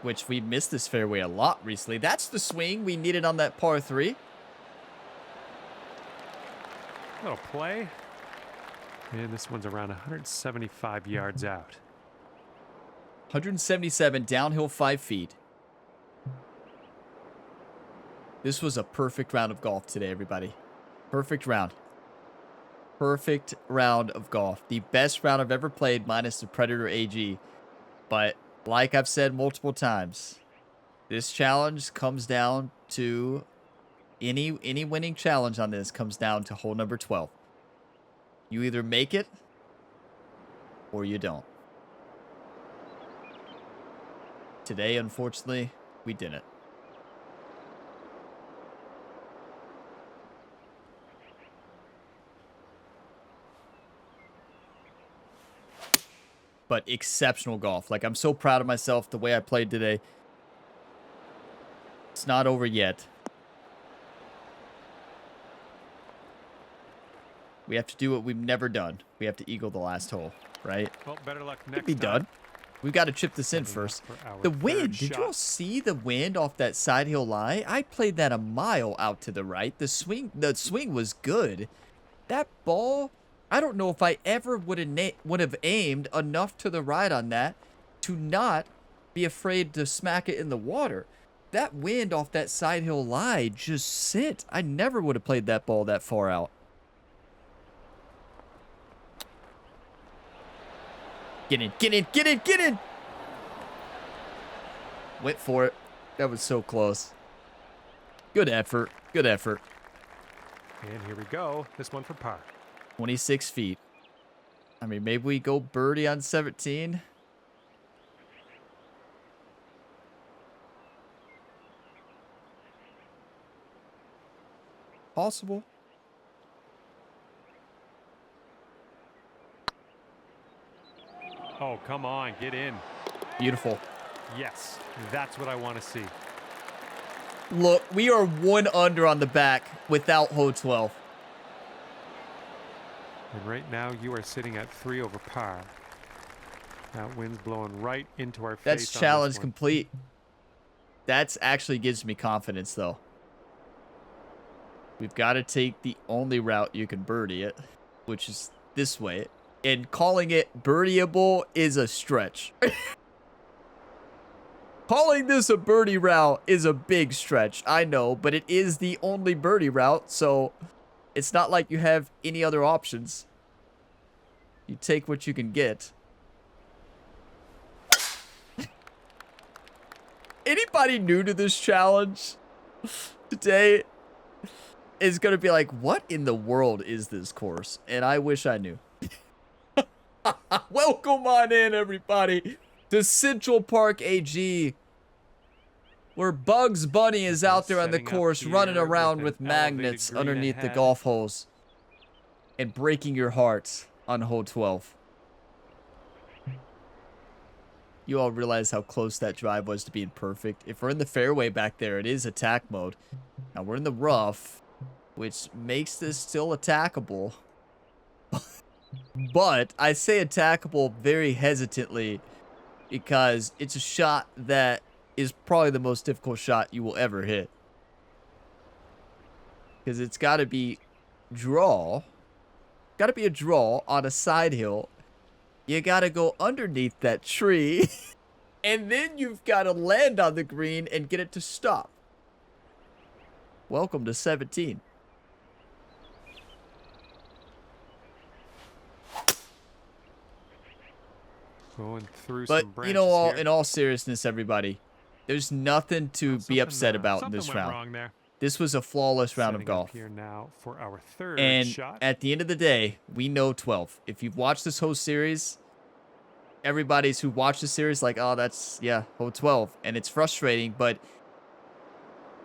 which we missed this fairway a lot recently. That's the swing we needed on that par 3. Little play. And this one's around 175 yards out. 177, downhill 5 feet. This was a perfect round of golf today, everybody. Perfect round. Perfect round of golf. The best round I've ever played, minus the Predator AG. But like I've said multiple times, this challenge comes down to any winning challenge on this comes down to hole number 12. You either make it or you don't. Today, unfortunately, we didn't. But exceptional golf. Like, I'm so proud of myself the way I played today. It's not over yet. We have to do what we've never done. We have to eagle the last hole, right? Well, better luck next Could be time. done. We've got to chip this in first. The wind. Did you all see the wind off that side hill lie? I played that a mile out to the right. The swing was good. That ball, I don't know if I ever would have aimed enough to the right on that to not be afraid to smack it in the water. That wind off that side hill lie just sent. I never would have played that ball that far out. Get in, get in, get in, get in! Went for it. That was so close. Good effort. Good effort. And here we go. This one for par. 26 feet. I mean, maybe we go birdie on 17. Possible. Oh, come on. Get in. Beautiful. Yes, that's what I want to see. Look, we are 1 under on the back without hole 12. And right now you are sitting at 3 over par. That wind's blowing right into our face. That's challenge complete. That's actually gives me confidence, though. We've got to take the only route you can birdie it, which is this way. And calling it birdieable is a stretch. Calling this a birdie route is a big stretch, I know, but it is the only birdie route, so it's not like you have any other options. You take what you can get. Anybody new to this challenge today is going to be like, what in the world is this course? And I wish I knew. Welcome on in, everybody, to Central Park AG, where Bugs Bunny is out there on the course running around with magnets underneath the golf holes and breaking your hearts on hole 12. You all realize how close that drive was to being perfect. If we're in the fairway back there, it is attack mode. Now we're in the rough, which makes this still attackable. But I say attackable very hesitantly because it's a shot that is probably the most difficult shot you will ever hit. Because it's got to be draw. Got to be a draw on a side hill. You got to go underneath that tree. And then you've got to land on the green and get it to stop. Welcome to 17. Going through But, some branches you know, here. in all seriousness, everybody, there's nothing to be upset about in this something went round. wrong there. This was a flawless round of Setting up golf. here now for our third And shot. at the end of the day, we know 12. If you've watched this whole series, everybody's who watched the series like, oh, that's, yeah, hole 12. And it's frustrating, but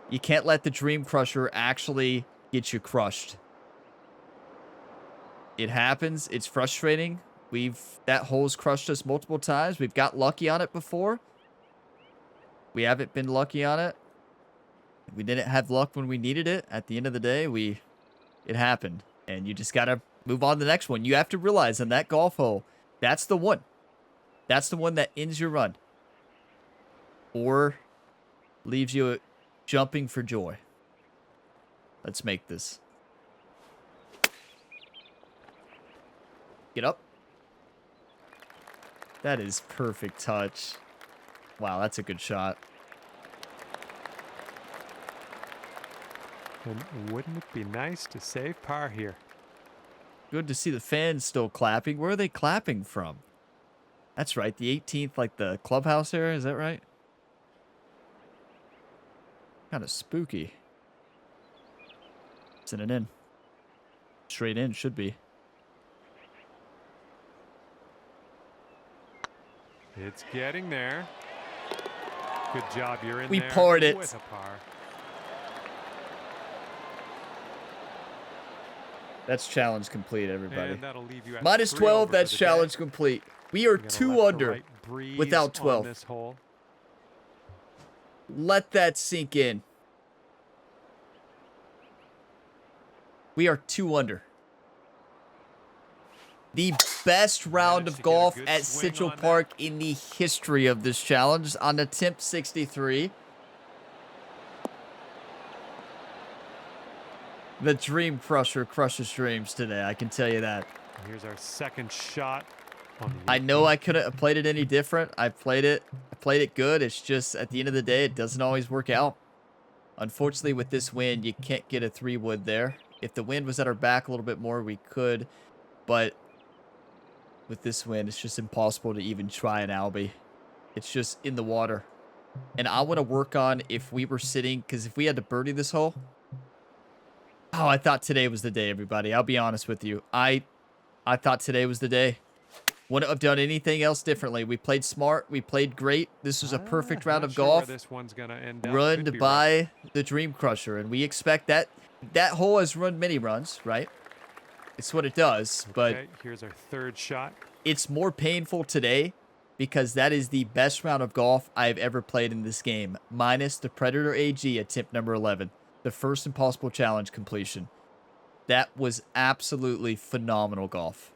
you can't let the Dream Crusher actually get you crushed. It happens. It's frustrating. That hole's crushed us multiple times. We've got lucky on it before. We haven't been lucky on it. We didn't have luck when we needed it. At the end of the day, it happened. And you just got to move on to the next one. You have to realize on that golf hole, that's the one. That's the one that ends your run. Or leaves you jumping for joy. Let's make this. Get up. That is perfect touch. Wow, that's a good shot. And wouldn't it be nice to save par here? Good to see the fans still clapping. Where are they clapping from? That's right, the 18th, like the clubhouse area, is that right? Kind of spooky. Send it in. Straight in, should be. It's getting there. Good job, you're in We there poured it. with a par. That's challenge complete, everybody. And that'll leave you at Minus 3 12, over that's for the day. challenge complete. We are We got a 2 left to under right breeze without on 12. this hole. Let that sink in. We are 2 under. The best round Managed of to get a golf good at swing Central on that. Park in the history of this challenge on attempt 63. The Dream Crusher crushes dreams today, I can tell you that. Here's our second shot on the I know I couldn't have played it any different. I played it good. It's just at the end of the day, it doesn't always work out. Unfortunately, with this wind, you can't get a 3-wood there. If the wind was at our back a little bit more, we could. But with this wind, it's just impossible to even try an Albie. It's just in the water. And I want to work on if we were sitting, because if we had to birdie this hole. Oh, I thought today was the day, everybody. I'll be honest with you. I thought today was the day. Wouldn't have done anything else differently. We played smart. We played great. This was a perfect round Not of sure golf. Where this one's gonna end up. Run Could be by the Dream Crusher. And we expect that. That hole has run many runs, right? It's what it does. right. But Okay, here's our third shot. it's more painful today because that is the best round of golf I've ever played in this game. Minus the Predator AG attempt number 11. The first Impossible Challenge completion. That was absolutely phenomenal golf.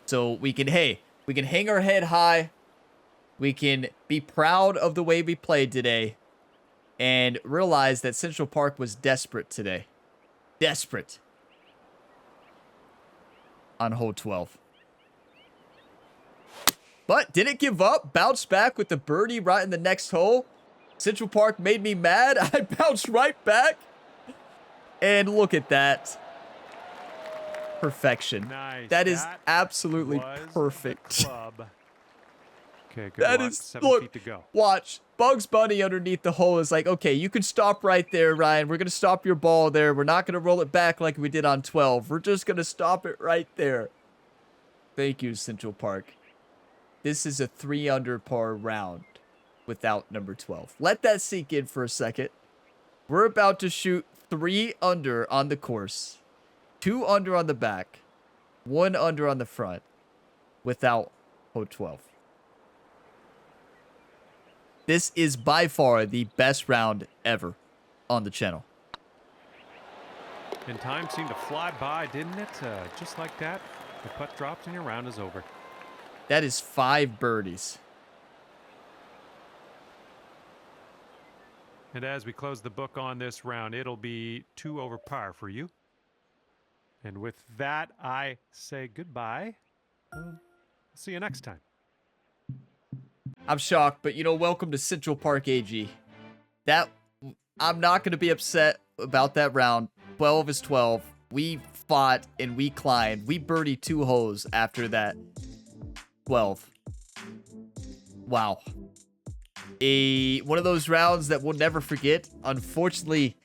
So we can hang our head high. We can be proud of the way we played today. And realize that Central Park was desperate today. Desperate. On hole 12. But didn't give up. Bounced back with the birdie right in the next hole. Central Park made me mad. I bounced right back. And look at that. Perfection. Nice. That is That absolutely was the perfect. club. Okay, good That luck. is, 7 look, feet to go. watch. Bugs Bunny underneath the hole is like, okay, you can stop right there, Ryan. We're going to stop your ball there. We're not going to roll it back like we did on 12. We're just going to stop it right there. Thank you, Central Park. This is a 3 under par round without number 12. Let that sink in for a second. We're about to shoot 3 under on the course. 2 under on the back. 1 under on the front without hole 12. This is by far the best round ever on the channel. And time seemed to fly by, didn't it? Just like that, the putt drops and your round is over. That is 5 birdies. And as we close the book on this round, it'll be 2 over par for you. And with that, I say goodbye. See you next time. I'm shocked, but you know, welcome to Central Park AG. I'm not going to be upset about that round. 12 is 12. We fought and we climbed. We birdied 2 holes after that 12. Wow. One of those rounds that we'll never forget. Unfortunately,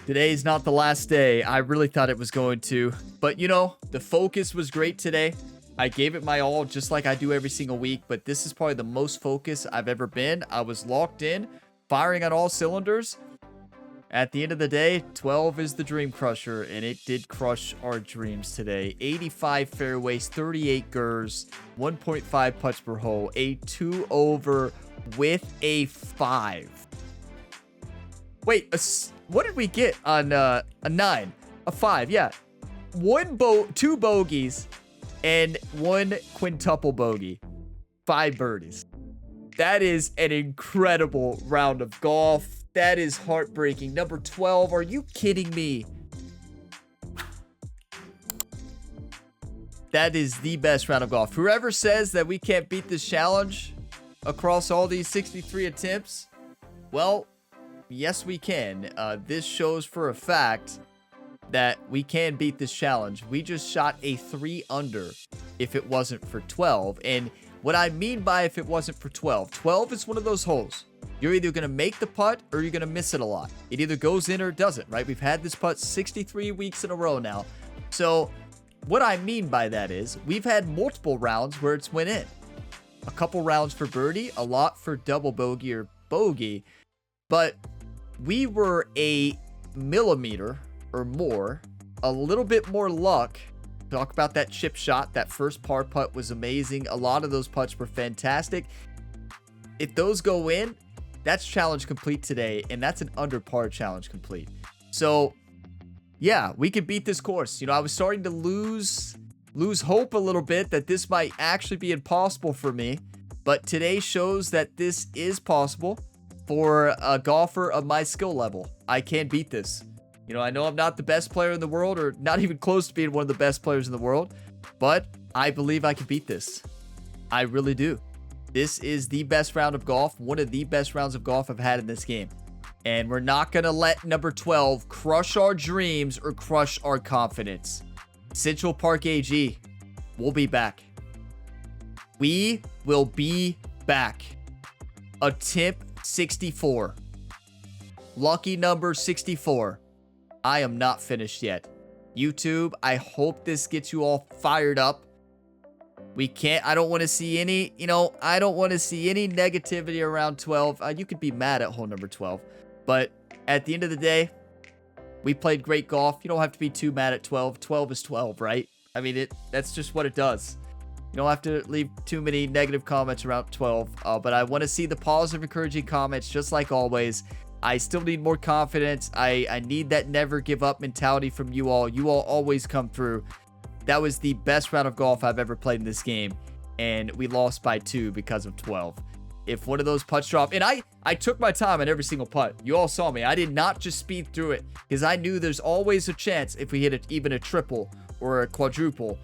today is not the last day. I really thought it was going to. But you know, the focus was great today. I gave it my all just like I do every single week, but this is probably the most focused I've ever been. I was locked in, firing on all cylinders. At the end of the day, 12 is the Dream Crusher, and it did crush our dreams today. 85 fairways, 38 gers, 1.5 putts per hole, a 2 over with a 5. Wait, what did we get on a 9? A 5, yeah. Two bogeys and 1 quintuple bogey. 5 birdies. That is an incredible round of golf. That is heartbreaking. Number 12, are you kidding me? That is the best round of golf. Whoever says that we can't beat this challenge across all these 63 attempts, well, yes, we can. This shows for a fact that we can beat this challenge. We just shot a 3 under if it wasn't for 12. And what I mean by if it wasn't for 12, 12 is one of those holes. You're either going to make the putt or you're going to miss it a lot. It either goes in or it doesn't, right? We've had this putt 63 weeks in a row now. So what I mean by that is we've had multiple rounds where it's went in. A couple rounds for birdie, a lot for double bogey or bogey. But we were a millimeter or more, a little bit more luck. Talk about that chip shot. That first par putt was amazing. A lot of those putts were fantastic. If those go in, that's challenge complete today, and that's an under par challenge complete. So yeah, we could beat this course. You know, I was starting to lose hope a little bit that this might actually be impossible for me, but today shows that this is possible for a golfer of my skill level. I can beat this. You know, I know I'm not the best player in the world, or not even close to being one of the best players in the world, but I believe I can beat this. I really do. This is the best round of golf, one of the best rounds of golf I've had in this game. And we're not going to let number 12 crush our dreams or crush our confidence. Central Park AG, we'll be back. We will be back. Attempt 64. Lucky number 64. I am not finished yet. YouTube, I hope this gets you all fired up. I don't want to see any, I don't want to see any negativity around 12. You could be mad at hole number 12. But at the end of the day, we played great golf. You don't have to be too mad at 12. 12 is 12, right? I mean, that's just what it does. You don't have to leave too many negative comments around 12. But I want to see the positive, encouraging comments, just like always. I still need more confidence. I need that never give up mentality from you all. You all always come through. That was the best round of golf I've ever played in this game. And we lost by 2 because of 12. If one of those putts drop, and I took my time on every single putt. You all saw me. I did not just speed through it because I knew there's always a chance if we hit even a triple or a quadruple.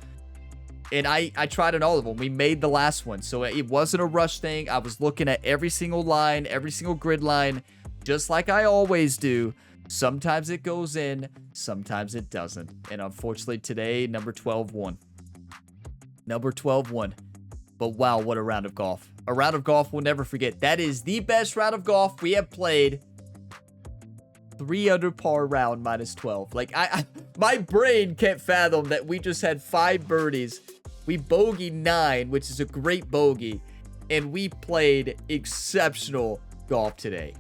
And I tried on all of them. We made the last one. So it wasn't a rush thing. I was looking at every single line, every single grid line, just like I always do. Sometimes it goes in, sometimes it doesn't. And unfortunately today, number 12 won. Number 12 won. But wow, what a round of golf. A round of golf we'll never forget. That is the best round of golf we have played. 3 under par round minus 12. Like, my brain can't fathom that we just had 5 birdies. We bogeyed 9, which is a great bogey. And we played exceptional golf today.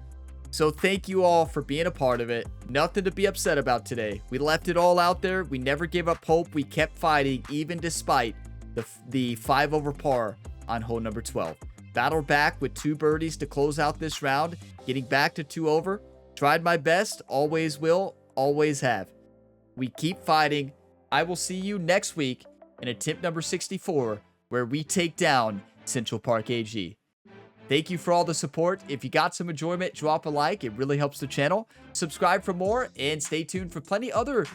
So thank you all for being a part of it. Nothing to be upset about today. We left it all out there. We never gave up hope. We kept fighting, even despite the 5 over par on hole number 12. Battled back with 2 birdies to close out this round. Getting back to 2 over. Tried my best. Always will. Always have. We keep fighting. I will see you next week in attempt number 64, where we take down Central Park AG. Thank you for all the support. If you got some enjoyment, drop a like. It really helps the channel. Subscribe for more and stay tuned for plenty other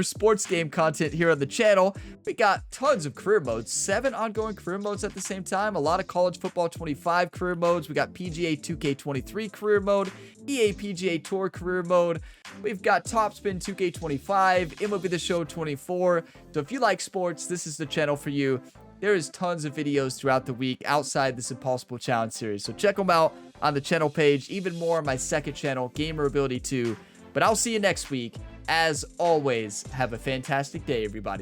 sports game content here on the channel. We got tons of career modes, 7 ongoing career modes at the same time. A lot of college football 25 career modes. We got PGA 2K23 career mode, EA PGA Tour career mode. We've got Topspin 2K25, MLB The Show 24. So if you like sports, this is the channel for you. There is tons of videos throughout the week outside this Impossible Challenge series. So check them out on the channel page. Even more on my second channel, Gamer Ability 2. But I'll see you next week. As always, have a fantastic day, everybody.